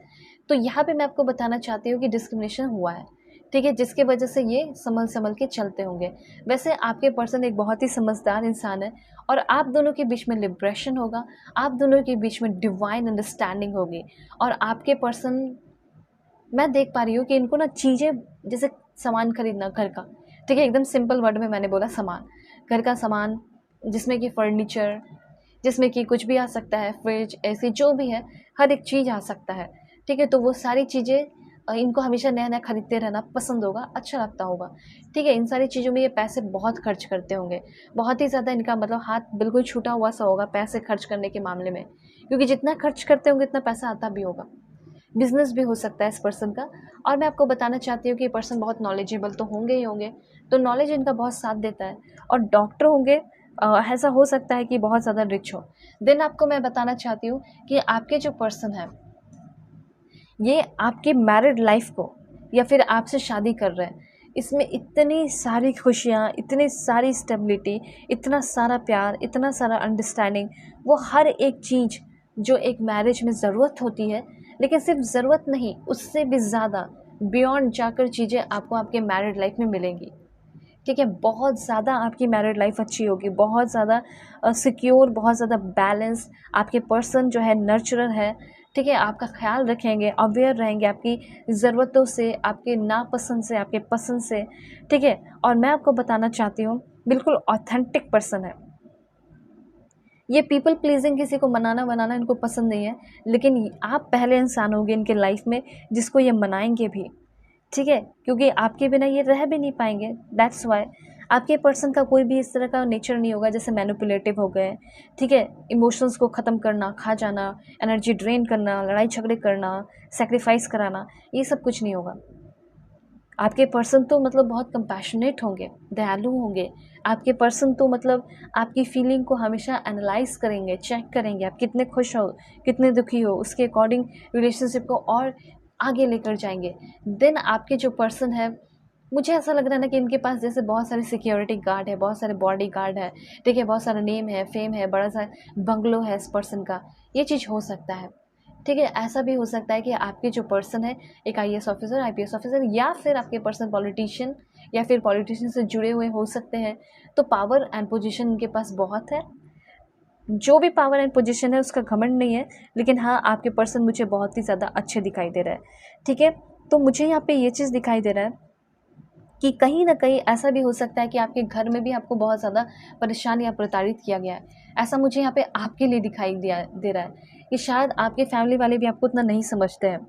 तो यहाँ पे मैं आपको बताना चाहती हूँ कि डिस्क्रिमिनेशन हुआ है, ठीक है, जिसकी वजह से ये संभल संभल के चलते होंगे। वैसे आपके पर्सन एक बहुत ही समझदार इंसान है, और आप दोनों के बीच में लिब्रेशन होगा, आप दोनों के बीच में डिवाइन अंडरस्टैंडिंग होगी। और आपके पर्सन, मैं देख पा रही हूँ कि इनको ना चीज़ें, जैसे सामान खरीदना घर का, ठीक है, एकदम सिंपल वर्ड में मैंने बोला सामान, घर का सामान, जिसमें कि फर्नीचर, जिसमें कि कुछ भी आ सकता है, फ्रिज, एसी, जो भी है, हर एक चीज़ आ सकता है। ठीक है, तो वो सारी चीज़ें इनको हमेशा नया-नया खरीदते रहना पसंद होगा, अच्छा लगता होगा। ठीक है, इन सारी चीज़ों में ये पैसे बहुत खर्च करते होंगे। बहुत ही ज़्यादा इनका मतलब हाथ बिल्कुल छूटा हुआ सा होगा पैसे खर्च करने के मामले में, क्योंकि जितना खर्च करते होंगे उतना पैसा आता भी होगा। बिज़नेस भी हो सकता है इस पर्सन का। और मैं आपको बताना चाहती हूँ कि ये पर्सन बहुत नॉलेजेबल तो होंगे ही होंगे, तो नॉलेज इनका बहुत साथ देता है। और डॉक्टर होंगे, ऐसा हो सकता है कि बहुत ज़्यादा रिच हो। देन आपको मैं बताना चाहती हूँ कि आपके जो पर्सन है, ये आपके मैरिड लाइफ को या फिर आपसे शादी कर रहे हैं, इसमें इतनी सारी खुशियाँ, इतनी सारी स्टेबिलिटी, इतना सारा प्यार, इतना सारा अंडरस्टैंडिंग, वो हर एक चीज़ जो एक मैरिज में ज़रूरत होती है, लेकिन सिर्फ ज़रूरत नहीं, उससे भी ज़्यादा बियॉन्ड जाकर चीज़ें आपको आपके मैरिड लाइफ में मिलेंगी। ठीक है, बहुत ज़्यादा आपकी मैरिड लाइफ अच्छी होगी, बहुत ज़्यादा सिक्योर, बहुत ज़्यादा बैलेंस। आपके पर्सन जो है नर्चरर है। ठीक है, आपका ख्याल रखेंगे, अवेयर रहेंगे आपकी ज़रूरतों से, आपके नापसंद से, आपके पसंद से। ठीक है, और मैं आपको बताना चाहती हूँ, बिल्कुल ऑथेंटिक पर्सन है ये। पीपल प्लीजिंग, किसी को मनाना बनाना इनको पसंद नहीं है, लेकिन आप पहले इंसान होंगे इनके लाइफ में जिसको ये मनाएंगे भी। ठीक है, क्योंकि आपके बिना ये रह भी नहीं पाएंगे। दैट्स वाई आपके पर्सन का कोई भी इस तरह का नेचर नहीं होगा जैसे मैनिपुलेटिव हो गए। ठीक है, इमोशंस को ख़त्म करना, खा जाना, एनर्जी ड्रेन करना, लड़ाई झगड़े करना, सेक्रीफाइस कराना, ये सब कुछ नहीं होगा। आपके पर्सन तो मतलब बहुत कंपैशनेट होंगे, दयालु होंगे। आपके पर्सन तो मतलब आपकी फीलिंग को हमेशा एनालाइज करेंगे, चेक करेंगे आप कितने खुश हो, कितने दुखी हो, उसके अकॉर्डिंग रिलेशनशिप को और आगे लेकर जाएंगे। देन आपके जो पर्सन है, मुझे ऐसा लग रहा है ना कि इनके पास जैसे बहुत सारे सिक्योरिटी गार्ड है, बहुत सारे बॉडी गार्ड है। ठीक है, बहुत सारा नेम है, फेम है, बड़ा सा बंगलो है इस पर्सन का। ये चीज़ हो सकता है। ठीक है, ऐसा भी हो सकता है कि आपके जो पर्सन है एक आईएएस ऑफिसर, आईपीएस ऑफिसर, या फिर आपके पर्सन पॉलिटिशियन या फिर पॉलिटिशियन से जुड़े हुए हो सकते हैं। तो पावर एंड पोजीशन इनके पास बहुत है। जो भी पावर एंड पोजीशन है उसका घमंड नहीं है, लेकिन हाँ, आपके पर्सन मुझे बहुत ही ज़्यादा अच्छे दिखाई दे रहा है। ठीक है, तो मुझे यहाँ पे ये चीज़ दिखाई दे रहा है कि कहीं ना कहीं ऐसा भी हो सकता है कि आपके घर में भी आपको बहुत ज़्यादा परेशान या प्रताड़ित किया गया है। ऐसा मुझे यहाँ पे आपके लिए दिखाई दे रहा है कि शायद आपके फैमिली वाले भी आपको उतना नहीं समझते हैं।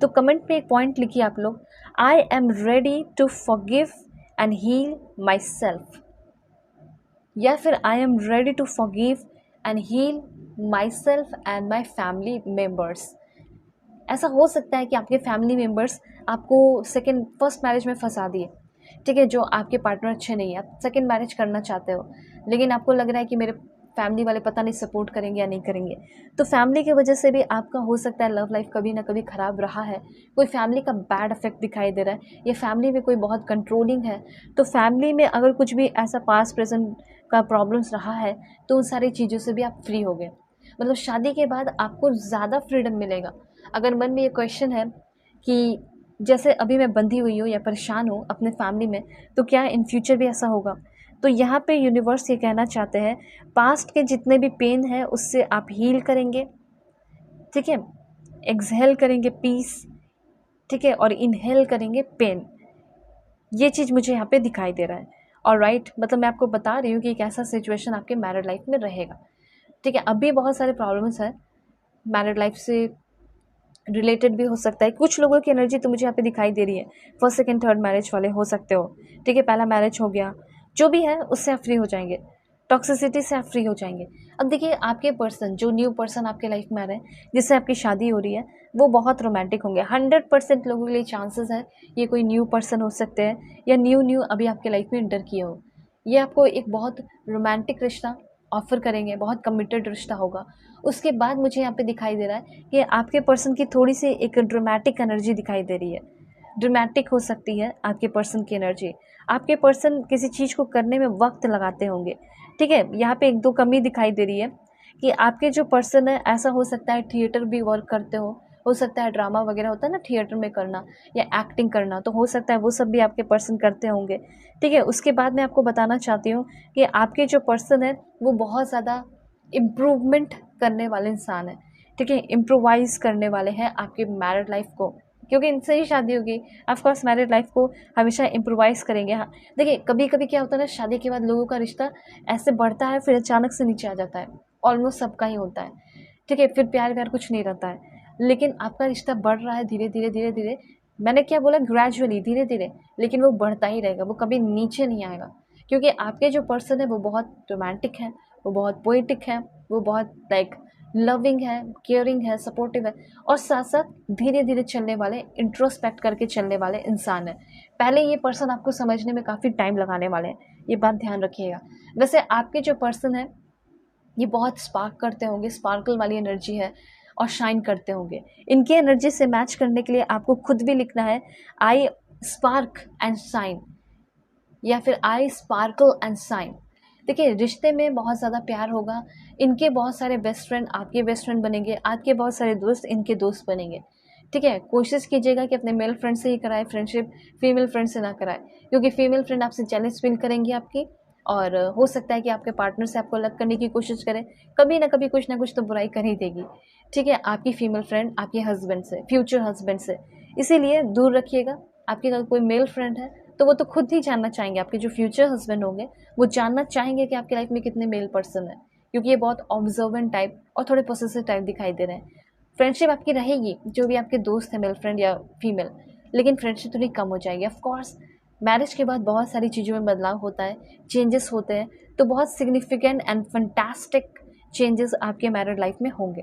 तो कमेंट में एक पॉइंट लिखिए आप लोग, I am ready to forgive and heal myself, या फिर I am ready to forgive and heal myself and my family members. ऐसा हो सकता है कि आपके फैमिली मेम्बर्स आपको फर्स्ट मैरिज में फंसा दिए। ठीक है, जो आपके पार्टनर अच्छे नहीं है, आप सेकंड मैरिज करना चाहते हो, लेकिन आपको लग रहा है कि मेरे फैमिली वाले पता नहीं सपोर्ट करेंगे या नहीं करेंगे। तो फैमिली की वजह से भी आपका हो सकता है लव लाइफ कभी ना कभी ख़राब रहा है। कोई फैमिली का बैड इफेक्ट दिखाई दे रहा है, या फैमिली में कोई बहुत कंट्रोलिंग है। तो फैमिली में अगर कुछ भी ऐसा पास्ट प्रेजेंट का प्रॉब्लम्स रहा है, तो उन सारी चीज़ों से भी आप फ्री हो गए। मतलब शादी के बाद आपको ज़्यादा फ्रीडम मिलेगा। अगर मन में ये क्वेश्चन है कि जैसे अभी मैं बंधी हुई हूँ या परेशान हूँ अपने फैमिली में, तो क्या इन फ्यूचर भी ऐसा होगा? तो यहाँ पे यूनिवर्स ये कहना चाहते हैं, पास्ट के जितने भी पेन हैं उससे आप हील करेंगे। ठीक है, एक्सहेल करेंगे पीस। ठीक है, और इनहेल करेंगे पेन। ये चीज़ मुझे यहाँ पे दिखाई दे रहा है। और राइट, मतलब मैं आपको बता रही हूँ कि एक ऐसा सिचुएशन आपके मैरिड लाइफ में रहेगा। ठीक है, अभी बहुत सारे प्रॉब्लम्स हैं मैरिड लाइफ से रिलेटेड भी हो सकता है। कुछ लोगों की एनर्जी तो मुझे यहाँ पे दिखाई दे रही है, फर्स्ट सेकंड थर्ड मैरिज वाले हो सकते हो। ठीक है, पहला मैरिज हो गया, जो भी है उससे आप फ्री हो जाएंगे, टॉक्सिसिटी से आप फ्री हो जाएंगे। अब देखिए, आपके पर्सन, जो न्यू पर्सन आपके लाइफ में आ रहे हैं, जिससे आपकी शादी हो रही है, वो बहुत रोमांटिक होंगे। 100% लोगों के लिए चांसेस है ये कोई न्यू पर्सन हो सकते हैं, या न्यू अभी आपके लाइफ में इंटर किए हो। ये आपको एक बहुत रोमांटिक रिश्ता ऑफ़र करेंगे, बहुत कमिटेड रिश्ता होगा। उसके बाद मुझे यहाँ पे दिखाई दे रहा है कि आपके पर्सन की थोड़ी सी एक ड्रामेटिक एनर्जी दिखाई दे रही है। ड्रामेटिक हो सकती है आपके पर्सन की एनर्जी। आपके पर्सन किसी चीज़ को करने में वक्त लगाते होंगे। ठीक है, यहाँ पे एक दो कमी दिखाई दे रही है कि आपके जो पर्सन है, ऐसा हो सकता है थिएटर भी वर्क करते हो सकता है ड्रामा वगैरह होता है ना थिएटर में करना, या एक्टिंग करना, तो हो सकता है वो सब भी आपके पर्सन करते होंगे। ठीक है, उसके बाद मैं आपको बताना चाहती हूँ कि आपके जो पर्सन है वो बहुत ज़्यादा इम्प्रूवमेंट करने वाले इंसान है। ठीक है, इम्प्रोवाइज़ करने वाले हैं आपके मैरिड लाइफ को, क्योंकि इनसे ही शादी होगी। ऑफकोर्स मैरिड लाइफ को हमेशा इम्प्रोवाइज़ करेंगे। हाँ, देखिए, कभी कभी क्या होता है ना, शादी के बाद लोगों का रिश्ता ऐसे बढ़ता है फिर अचानक से नीचे आ जाता है। ऑलमोस्ट सबका ही होता है, ठीक है। फिर प्यार व्यार कुछ नहीं रहता है, लेकिन आपका रिश्ता बढ़ रहा है धीरे धीरे धीरे धीरे। मैंने क्या बोला, ग्रेजुअली, धीरे धीरे, लेकिन वो बढ़ता ही रहेगा, वो कभी नीचे नहीं आएगा। क्योंकि आपके जो पर्सन है वो बहुत रोमांटिक है, वो बहुत पोइटिक है, वो बहुत लाइक लविंग है, केयरिंग है, सपोर्टिव है, और साथ साथ धीरे धीरे चलने वाले, इंट्रोस्पेक्ट करके चलने वाले इंसान है। पहले ये पर्सन आपको समझने में काफ़ी टाइम लगाने वाले हैं, ये बात ध्यान रखिएगा। वैसे आपके जो पर्सन है ये बहुत स्पार्क करते होंगे, स्पार्कल वाली एनर्जी है और शाइन करते होंगे। इनकी एनर्जी से मैच करने के लिए आपको खुद भी लिखना है आई स्पार्क एंड शाइन, या फिर आई स्पार्कल एंड शाइन। देखिए, रिश्ते में बहुत ज़्यादा प्यार होगा, इनके बहुत सारे बेस्ट फ्रेंड आपके बेस्ट फ्रेंड बनेंगे, आपके बहुत सारे दोस्त इनके दोस्त बनेंगे, ठीक है। कोशिश कीजिएगा कि अपने मेल फ्रेंड से ही कराए फ्रेंडशिप, फीमेल फ्रेंड से ना कराए, क्योंकि फीमेल फ्रेंड आपसे जेलस फील करेंगी आपकी, और हो सकता है कि आपके पार्टनर से आपको अलग करने की कोशिश करें, कभी ना कभी कुछ ना कुछ तो बुराई कर ही देगी, ठीक है, आपकी फीमेल फ्रेंड आपके हस्बैंड से, फ्यूचर हस्बैंड से। इसीलिए दूर रखिएगा। आपके अगर कोई मेल फ्रेंड है तो वो तो खुद ही जानना चाहेंगे, आपके जो फ्यूचर हस्बैंड होंगे वो जानना चाहेंगे कि आपकी लाइफ में कितने मेल पर्सन है, क्योंकि ये बहुत ऑब्जर्वेंट टाइप और थोड़े पोसेसिव टाइप दिखाई दे रहे हैं। फ्रेंडशिप आपकी रहेगी, जो भी आपके दोस्त हैं मेल फ्रेंड या फीमेल, लेकिन फ्रेंडशिप थोड़ी कम हो जाएगी। ऑफ कोर्स मैरिज के बाद बहुत सारी चीज़ों में बदलाव होता है, चेंजेस होते हैं, तो बहुत सिग्निफिकेंट एंड फंटास्टिक चेंजेस आपके मैरिड लाइफ में होंगे।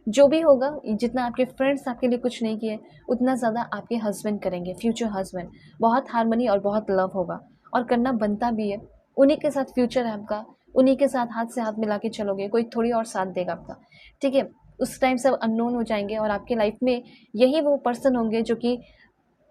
जो भी होगा, जितना आपके फ्रेंड्स आपके लिए कुछ नहीं किए, उतना ज़्यादा आपके हस्बैंड करेंगे, फ्यूचर हस्बैंड। बहुत हार्मनी और बहुत लव होगा, और करना बनता भी है। उन्हीं के साथ फ्यूचर है आपका, उन्हीं के साथ हाथ से हाथ मिला के चलोगे, कोई थोड़ी और साथ देगा आपका, ठीक है। उस टाइम सब अननोन हो जाएंगे, और आपके लाइफ में यही वो पर्सन होंगे जो कि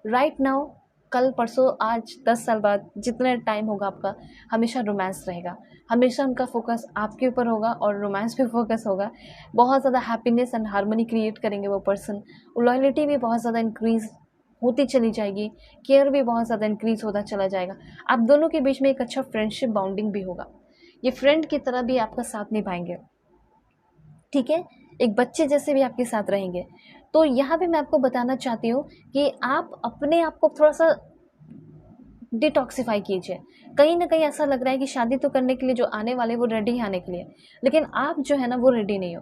राइट नाउ, कल परसों आज 10 साल बाद जितना टाइम होगा आपका, हमेशा रोमांस रहेगा, हमेशा उनका फोकस आपके ऊपर होगा और रोमांस पे फोकस होगा। बहुत ज़्यादा हैप्पीनेस एंड हार्मनी क्रिएट करेंगे वो पर्सन। लॉयल्टी भी बहुत ज़्यादा इंक्रीज होती चली जाएगी, केयर भी बहुत ज़्यादा इंक्रीज होता चला जाएगा। आप दोनों के बीच में एक अच्छा फ्रेंडशिप बाउंडिंग भी होगा, ये फ्रेंड की तरह भी आपका साथ निभाएंगे, ठीक है, एक बच्चे जैसे भी आपके साथ रहेंगे। तो यहाँ पे मैं आपको बताना चाहती हूँ कि आप अपने आप को थोड़ा सा डिटॉक्सिफाई कीजिए। कहीं ना कहीं ऐसा लग रहा है कि शादी तो करने के लिए जो आने वाले वो रेडी आने के लिए, लेकिन आप जो है ना वो रेडी नहीं हो।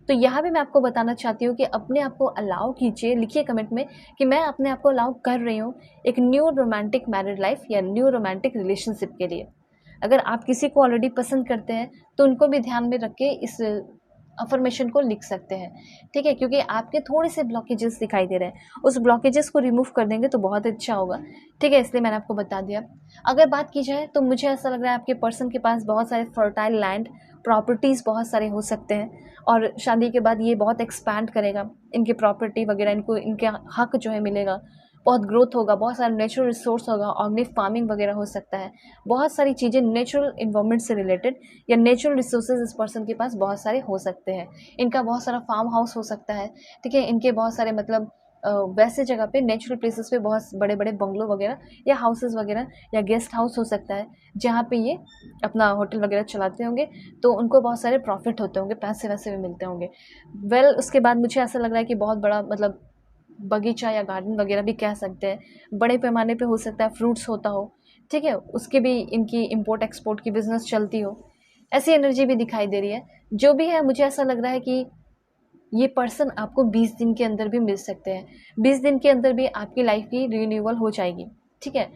तो यहाँ पे मैं आपको बताना चाहती हूँ कि अपने आप को अलाउ कीजिए, लिखिए कमेंट में कि मैं अपने आप को अलाउ कर रही हूँ एक न्यू रोमांटिक मैरिड लाइफ या न्यू रोमांटिक रिलेशनशिप के लिए। अगर आप किसी को ऑलरेडी पसंद करते हैं तो उनको भी ध्यान में रख के इस अफर्मेशन को लिख सकते हैं, ठीक है, क्योंकि आपके थोड़े से ब्लॉकेजेस दिखाई दे रहे हैं, उस ब्लॉकेजेस को रिमूव कर देंगे तो बहुत अच्छा होगा, ठीक है, इसलिए मैंने आपको बता दिया। अगर बात की जाए तो मुझे ऐसा लग रहा है आपके पर्सन के पास बहुत सारे फर्टाइल लैंड प्रॉपर्टीज़ बहुत सारे हो सकते हैं, और शादी के बाद ये बहुत एक्सपैंड करेगा, इनकी प्रॉपर्टी वगैरह, इनको इनके हक जो है मिलेगा, बहुत ग्रोथ होगा, बहुत सारा नेचुरल रिसोर्स होगा, ऑर्गेनिक फार्मिंग वगैरह हो सकता है, बहुत सारी चीज़ें नेचुरल इन्वायरमेंट से रिलेटेड या नेचुरल रिसोर्सेज इस पर्सन के पास बहुत सारे हो सकते हैं। इनका बहुत सारा फार्म हाउस हो सकता है, ठीक है, इनके बहुत सारे मतलब वैसे जगह पे नेचुरल प्लेसेस पे बहुत बड़े बड़े बंगलो वगैरह या हाउसेस वगैरह या गेस्ट हाउस हो सकता है, जहाँ पे ये अपना होटल वगैरह चलाते होंगे, तो उनको बहुत सारे प्रॉफिट होते होंगे, पैसे वैसे भी मिलते होंगे। उसके बाद मुझे ऐसा लग रहा है कि बहुत बड़ा मतलब बगीचा या गार्डन वगैरह भी कह सकते हैं, बड़े पैमाने पे हो सकता है फ्रूट्स होता हो, ठीक है, उसके भी इनकी इंपोर्ट एक्सपोर्ट की बिजनेस चलती हो, ऐसी एनर्जी भी दिखाई दे रही है। जो भी है, मुझे ऐसा लग रहा है कि ये पर्सन आपको 20 दिन के अंदर भी मिल सकते हैं, 20 दिन के अंदर भी आपकी लाइफ की रिन्यूअल हो जाएगी, ठीक है,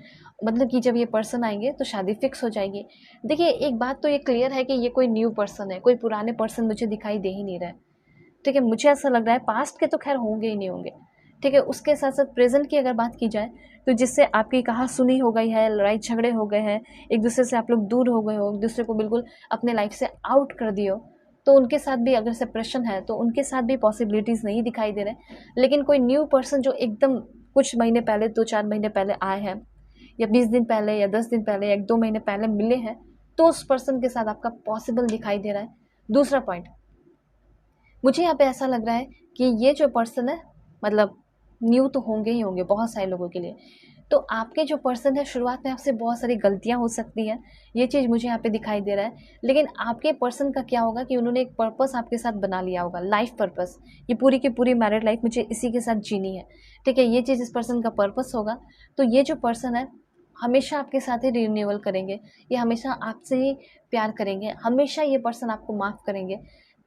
मतलब कि जब ये पर्सन आएंगे तो शादी फिक्स हो जाएगी। देखिए, एक बात तो ये क्लियर है कि ये कोई न्यू पर्सन है, कोई पुराने पर्सन मुझे दिखाई दे ही नहीं रहा है, ठीक है, मुझे ऐसा लग रहा है पास्ट के तो खैर होंगे ही नहीं होंगे, ठीक है, उसके साथ साथ प्रेजेंट की अगर बात की जाए तो जिससे आपकी कहा सुनी हो गई है, लड़ाई झगड़े हो गए हैं, एक दूसरे से आप लोग दूर हो गए हो, एक दूसरे को बिल्कुल अपने लाइफ से आउट कर दिए हो, तो उनके साथ भी अगर सेपरेशन है तो उनके साथ भी पॉसिबिलिटीज़ नहीं दिखाई दे रहे। लेकिन कोई न्यू पर्सन जो एकदम कुछ महीने पहले, 2-4 महीने पहले आए हैं, या 20 दिन पहले या 10 दिन पहले या 1-2 महीने पहले मिले हैं, तो उस पर्सन के साथ आपका पॉसिबल दिखाई दे रहा है। दूसरा पॉइंट, मुझे यहाँ पे ऐसा लग रहा है कि ये जो पर्सन है मतलब न्यू तो होंगे ही होंगे बहुत सारे लोगों के लिए। तो आपके जो पर्सन है शुरुआत में आपसे बहुत सारी गलतियाँ हो सकती हैं, ये चीज़ मुझे यहाँ पे दिखाई दे रहा है, लेकिन आपके पर्सन का क्या होगा कि उन्होंने एक पर्पस आपके साथ बना लिया होगा, लाइफ पर्पस, ये पूरी की पूरी मैरिड लाइफ मुझे इसी के साथ जीनी है, ठीक है, ये चीज़ इस पर्सन का पर्पस होगा। तो ये जो पर्सन है हमेशा आपके साथ ही रिन्यूअल करेंगे, ये हमेशा आपसे ही प्यार करेंगे, हमेशा ये पर्सन आपको माफ़ करेंगे,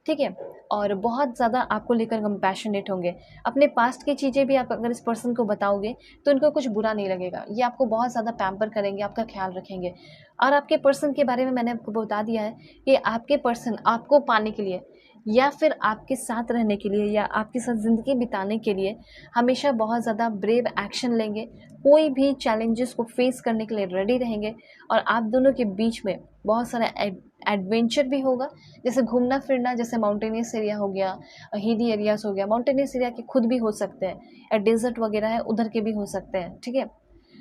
ठीक है। और बहुत ज़्यादा आपको लेकर कंपैशनेट होंगे। अपने पास्ट की चीज़ें भी आप अगर इस पर्सन को बताओगे तो इनको कुछ बुरा नहीं लगेगा। ये आपको बहुत ज़्यादा पैम्पर करेंगे, आपका ख्याल रखेंगे। और आपके पर्सन के बारे में मैंने आपको बता दिया है कि आपके पर्सन आपको पाने के लिए या फिर आपके साथ रहने के लिए या आपके साथ ज़िंदगी बिताने के लिए हमेशा बहुत ज़्यादा ब्रेव एक्शन लेंगे, कोई भी चैलेंजेस को फेस करने के लिए रेडी रहेंगे। और आप दोनों के बीच में बहुत सारा एडवेंचर भी होगा, जैसे घूमना फिरना, जैसे माउंटेनियस एरिया हो गया, हिली एरियाज हो गया। माउंटेनियस एरिया के खुद भी हो सकते हैं, या डेजर्ट वगैरह है उधर के भी हो सकते हैं, ठीक है।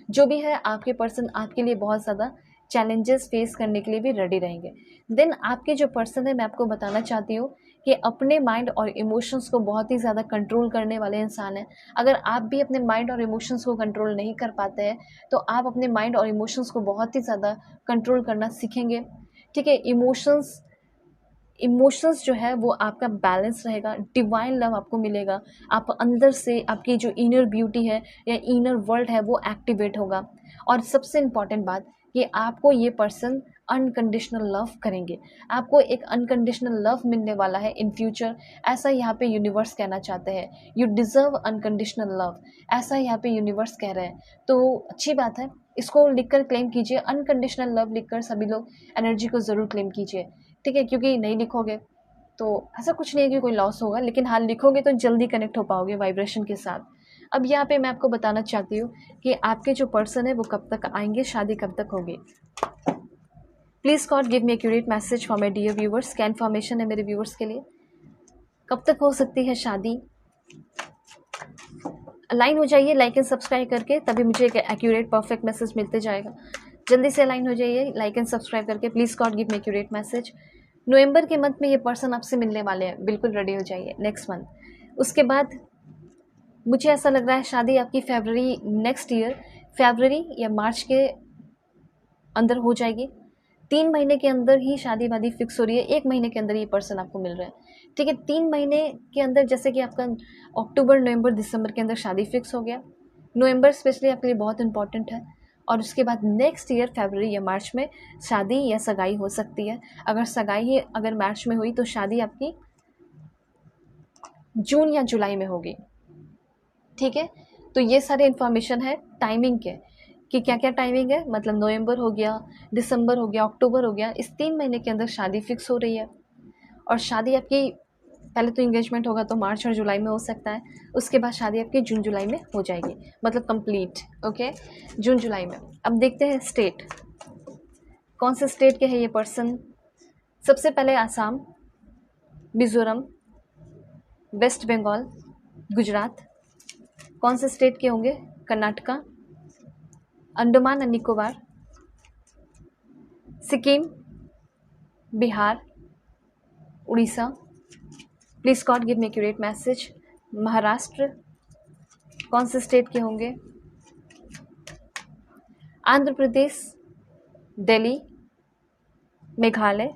जो भी है आपके पर्सन आपके लिए बहुत ज़्यादा चैलेंजेस फेस करने के लिए भी रेडी रहेंगे। देन आपके जो पर्सन है, मैं आपको बताना चाहती हूँ कि अपने माइंड और इमोशंस को बहुत ही ज़्यादा कंट्रोल करने वाले इंसान हैं। अगर आप भी अपने माइंड और इमोशंस को कंट्रोल नहीं कर पाते हैं तो आप अपने माइंड और इमोशंस को बहुत ही ज़्यादा कंट्रोल करना सीखेंगे, ठीक है। इमोशंस जो है वो आपका बैलेंस रहेगा, डिवाइन लव आपको मिलेगा। आप अंदर से आपकी जो इनर ब्यूटी है या इनर वर्ल्ड है वो एक्टिवेट होगा। और सबसे इम्पॉर्टेंट बात कि आपको ये पर्सन अनकंडीशनल लव करेंगे, आपको एक अनकंडीशनल लव मिलने वाला है इन फ्यूचर। ऐसा यहाँ पे यूनिवर्स कहना चाहते हैं, यू डिज़र्व अनकंडीशनल लव, ऐसा यहाँ पे यूनिवर्स कह रहे हैं। तो अच्छी बात है, इसको लिखकर क्लेम कीजिए, अनकंडीशनल लव लिखकर सभी लोग एनर्जी को ज़रूर क्लेम कीजिए, ठीक है। क्योंकि नहीं लिखोगे तो ऐसा कुछ नहीं है कि कोई लॉस होगा, लेकिन हाँ लिखोगे तो जल्दी कनेक्ट हो पाओगे वाइब्रेशन के साथ। अब यहाँ पे मैं आपको बताना चाहती हूँ कि आपके जो पर्सन है वो कब तक आएंगे, शादी कब तक होगी। Please God give me accurate message for my dear viewers. क्या इन्फॉर्मेशन है मेरे व्यूवर्स के लिए, कब तक हो सकती है शादी। अलाइन हो जाइए लाइक एंड सब्सक्राइब करके, तभी मुझे एक एक्यूरेट परफेक्ट मैसेज मिलते जाएगा। जल्दी से अलाइन हो जाइए लाइक एंड सब्सक्राइब करके। Please God give me accurate message. नवंबर के मंथ में ये पर्सन आपसे मिलने वाले हैं, बिल्कुल रेडी हो जाइए नेक्स्ट मंथ। उसके बाद मुझे ऐसा लग रहा है शादी आपकी फरवरी नेक्स्ट ईयर, फरवरी या मार्च के अंदर हो जाएगी। 3 महीने के अंदर ही शादी वादी फिक्स हो रही है, 1 महीने के अंदर ये पर्सन आपको मिल रहा है, ठीक है। 3 महीने के अंदर, जैसे कि आपका अक्टूबर नवंबर दिसंबर के अंदर शादी फिक्स हो गया। नवंबर स्पेशली आपके लिए बहुत इंपॉर्टेंट है। और उसके बाद नेक्स्ट ईयर फरवरी या मार्च में शादी या सगाई हो सकती है। अगर सगाई ही अगर मार्च में हुई तो शादी आपकी जून या जुलाई में होगी, ठीक है। तो ये सारे इन्फॉर्मेशन है टाइमिंग के, कि क्या क्या टाइमिंग है, मतलब नवंबर हो गया, दिसंबर हो गया, अक्टूबर हो गया, इस 3 महीने के अंदर शादी फिक्स हो रही है। और शादी आपकी पहले तो इंगेजमेंट होगा तो मार्च और जुलाई में हो सकता है, उसके बाद शादी आपकी जून जुलाई में हो जाएगी, मतलब कंप्लीट, ओके, जून जुलाई में। अब देखते हैं स्टेट, कौन से स्टेट के हैं ये पर्सन। सबसे पहले आसाम, मिजोरम, वेस्ट बंगाल, गुजरात। कौन से स्टेट के होंगे, Karnataka, Andaman and Nicobar, Sikkim, Bihar, Orissa. Please God give me accurate message. Maharashtra, कौन से स्टेट के होंगे, आंध्र प्रदेश, दिल्ली, मेघालय,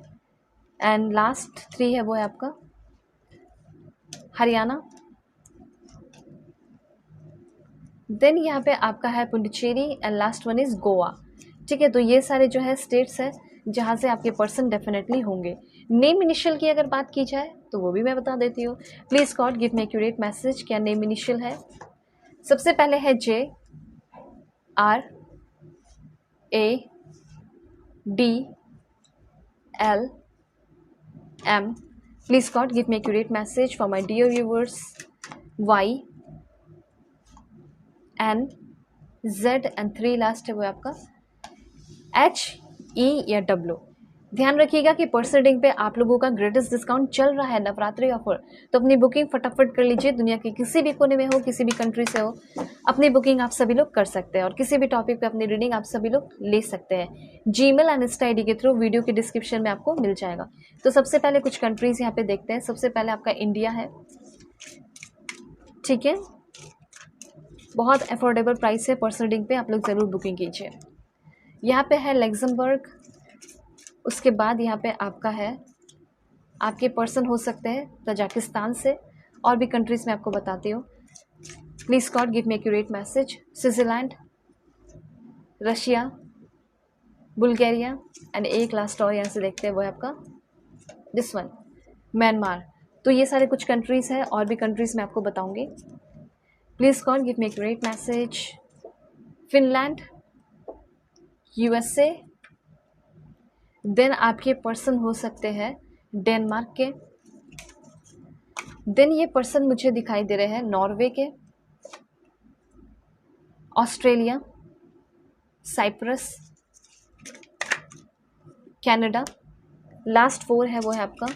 एंड लास्ट 3 है वो है आपका हरियाणा। देन यहाँ पे आपका है Puducherry and last one is Goa, ठीक है। तो ये सारे जो है स्टेट्स हैं जहाँ से आपके पर्सन डेफिनेटली होंगे। नेम इनिशियल की अगर बात की जाए तो वो भी मैं बता देती हूँ। Please God give me accurate message, क्या नेम इनिशियल है। सबसे पहले है JRAD। Please God give me accurate message for my dear viewers. YNZ and 3 last है वो आपका HE या W। ध्यान रखिएगा कि पर्सन रीडिंग पे आप लोगों का ग्रेटेस्ट डिस्काउंट चल रहा है, नवरात्रि ऑफर। तो अपनी बुकिंग फटाफट कर लीजिए, दुनिया के किसी भी कोने में हो, किसी भी कंट्री से हो, अपनी बुकिंग आप सभी लोग कर सकते हैं और किसी भी टॉपिक पे अपनी रीडिंग आप सभी लोग ले सकते हैं। जीमेल एंड इंस्टा ID के थ्रू वीडियो के डिस्क्रिप्शन में आपको मिल जाएगा। तो सबसे पहले कुछ कंट्रीज यहाँ पे देखते हैं। सबसे पहले आपका इंडिया है, ठीक है, बहुत अफोर्डेबल प्राइस है, पर्सन रीडिंग पे आप लोग ज़रूर बुकिंग कीजिए। यहाँ पे है लग्जमबर्ग, उसके बाद यहाँ पे आपका है, आपके पर्सन हो सकते हैं तजाकिस्तान से, और भी कंट्रीज़ में आपको बताती हूँ। Please God give me accurate message. Switzerland, Russia, Bulgaria and एक लास्ट और यहाँ से देखते हैं वो है आपका दिस वन, म्यांमार। तो ये सारे कुछ कंट्रीज़ हैं, और भी कंट्रीज़ मैं आपको बताऊंगी। Please call give me great message. Finland, USA, then आपके पर्सन हो सकते हैं डेनमार्क के, देन ये पर्सन मुझे दिखाई दे रहे हैं नॉर्वे के, ऑस्ट्रेलिया, साइप्रस, कनाडा। लास्ट 4 है वो है आपका,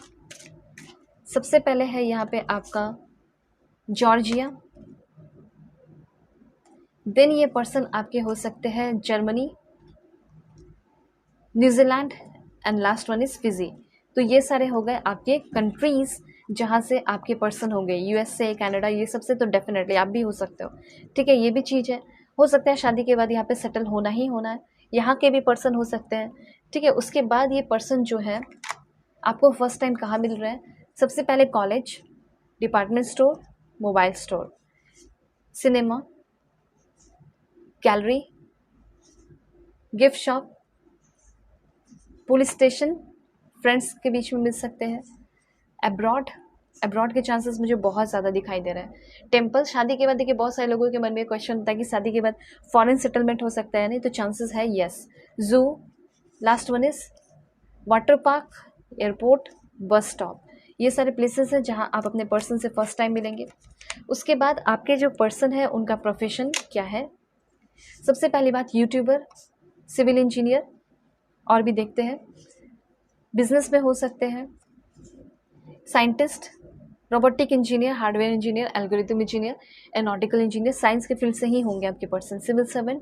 सबसे पहले है यहाँ पे आपका जॉर्जिया, देन ये पर्सन आपके हो सकते हैं Germany, New Zealand and last one is Fiji. तो ये सारे हो गए आपके कंट्रीज़ जहाँ से आपके पर्सन होंगे। यूएसए, कनाडा, ये सबसे तो डेफिनेटली आप भी हो सकते हो। ठीक है, ये भी चीज़ है। हो सकता है शादी के बाद यहाँ पे सेटल होना ही होना है, यहाँ के भी पर्सन हो सकते हैं। ठीक है, उसके बाद ये पर्सन जो है आपको फर्स्ट टाइम कहाँ मिल रहा है? सबसे पहले college, department store, mobile store, cinema, gallery, gift shop, police station, friends के बीच में मिल सकते हैं। अब्रॉड के चांसेस मुझे बहुत ज़्यादा दिखाई दे रहे हैं। टेम्पल, शादी के बाद देखिए बहुत सारे लोगों के मन में क्वेश्चन होता है कि शादी के बाद फॉरेन सेटलमेंट हो सकता है, नहीं तो चांसेस है यस। जू, last one is water park, airport, bus stop. ये सारे प्लेसेस हैं जहां आप अपने पर्सन से फर्स्ट टाइम मिलेंगे। उसके बाद आपके जो पर्सन है उनका प्रोफेशन क्या है? सबसे पहली बात यूट्यूबर, सिविल इंजीनियर, और भी देखते हैं बिजनेस में हो सकते हैं, scientist, robotic engineer, hardware engineer, algorithm engineer, aeronautical engineer, science के फील्ड से ही होंगे आपके पर्सन। सिविल सर्वेंट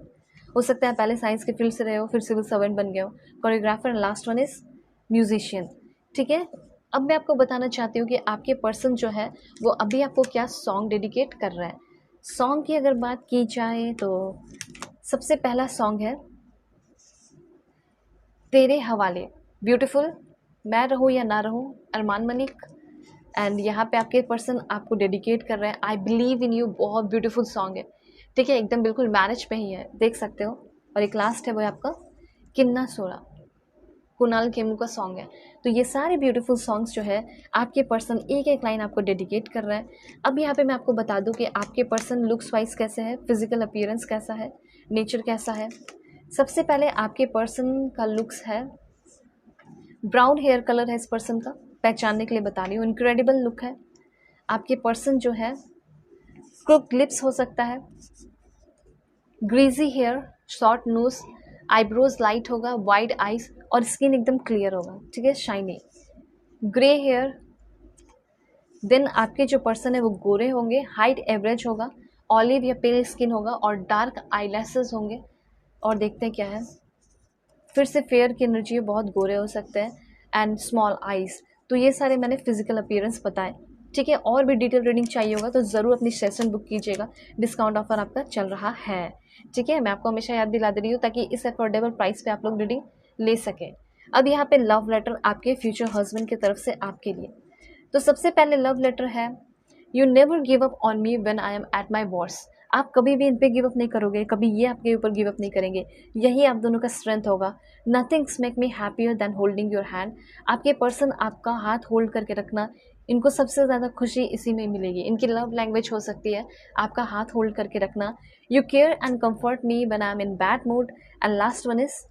हो सकता है पहले साइंस के फील्ड से रहे हो फिर सिविल सर्वेंट बन गए हो, choreographer, and last one is musician. ठीक है, अब मैं आपको बताना चाहती हूँ कि आपके पर्सन जो है वो अभी आपको क्या सॉन्ग डेडिकेट कर रहा है। सॉन्ग की अगर बात की जाए तो सबसे पहला सॉन्ग है तेरे हवाले, ब्यूटीफुल, मैं रहूँ या ना रहूँ, अरमान मलिक। एंड यहाँ पे आपके पर्सन आपको डेडिकेट कर रहे हैं, आई बिलीव इन यू, बहुत ब्यूटीफुल सॉन्ग है। ठीक है, एकदम बिल्कुल मैरिज पे ही है, देख सकते हो। और एक लास्ट है वो है आपका किन्ना सोरा, कुणाल खेमू का सॉन्ग है। तो ये सारे ब्यूटीफुल सॉन्ग्स जो है आपके पर्सन एक एक लाइन आपको डेडिकेट कर रहा है। अब यहाँ पे मैं आपको बता दूँ कि आपके पर्सन लुक्स वाइज कैसे है, फिजिकल अपीयरेंस कैसा है, नेचर कैसा है। सबसे पहले आपके पर्सन का लुक्स है, ब्राउन हेयर कलर है इस पर्सन का, पहचानने के लिए बता रही हूँ, इनक्रेडिबल लुक है। आपके पर्सन जो है क्रुक लिप्स हो सकता है, greasy hair, short nose, eyebrows light होगा, वाइड आइज, और स्किन एकदम क्लियर होगा। ठीक है, शाइनी, ग्रे हेयर। देन आपके जो पर्सन है वो गोरे होंगे, हाइट एवरेज होगा, ऑलिव या पेल स्किन होगा, और डार्क आईलैशेस होंगे। और देखते हैं क्या है, फिर से फेयर की एनर्जी, बहुत गोरे हो सकते हैं, एंड स्मॉल आइज। तो ये सारे मैंने फिजिकल अपीयरेंस बताए। ठीक है, और भी डिटेल रीडिंग चाहिए होगा तो ज़रूर अपनी सेशन बुक कीजिएगा, डिस्काउंट ऑफर आपका चल रहा है। ठीक है, मैं आपको हमेशा याद दिला दे रही हूँ ताकि इस अफोर्डेबल प्राइस पे आप लोग रीडिंग ले सकें। अब यहाँ पे लव लेटर आपके फ्यूचर हस्बैंड की तरफ से आपके लिए। तो सबसे पहले लव लेटर है, you never give up on me when I am at my worst. आप कभी भी इन पे गिव अप नहीं करोगे, कभी ये आपके ऊपर गिव अप नहीं करेंगे, यही आप दोनों का स्ट्रेंथ होगा। Nothings make me happier than holding your hand. आपके पर्सन आपका हाथ होल्ड करके रखना, इनको सबसे ज़्यादा खुशी इसी में मिलेगी। इनकी लव लैंग्वेज हो सकती है आपका हाथ होल्ड करके रखना। You care and comfort me when I am in bad mood, and last one is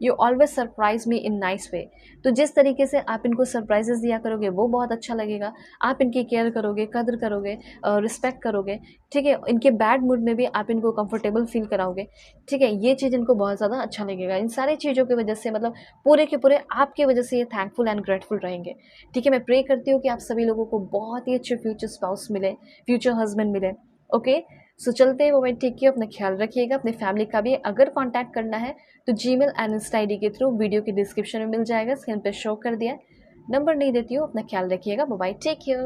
you always surprise me in nice way. तो जिस तरीके से आप इनको सरप्राइजेस दिया करोगे वो बहुत अच्छा लगेगा। आप इनकी केयर करोगे, कदर करोगे, रिस्पेक्ट करोगे। ठीक है, इनके बैड मूड में भी आप इनको कंफर्टेबल फील कराओगे। ठीक है, ये चीज़ इनको बहुत ज़्यादा अच्छा लगेगा। इन सारी चीज़ों की वजह से, मतलब पूरे के पूरे आपकी वजह से ये थैंकफुल एंड ग्रेटफुल रहेंगे। ठीक है, मैं प्रे करती हूँ कि आप सभी लोगों को बहुत ही अच्छे फ्यूचर स्पाउस मिले, फ्यूचर हस्बैंड मिले। ओके, सो चलते हैं, वो मैं टेक केयर, अपना ख्याल रखिएगा, अपने फैमिली का भी। अगर कांटेक्ट करना है तो जीमेल एंड इंस्टा आईडी के थ्रू वीडियो के डिस्क्रिप्शन में मिल जाएगा, स्क्रीन पर शो कर दिया, नंबर नहीं देती हूँ। अपना ख्याल रखिएगा, बाय बाय, टेक केयर।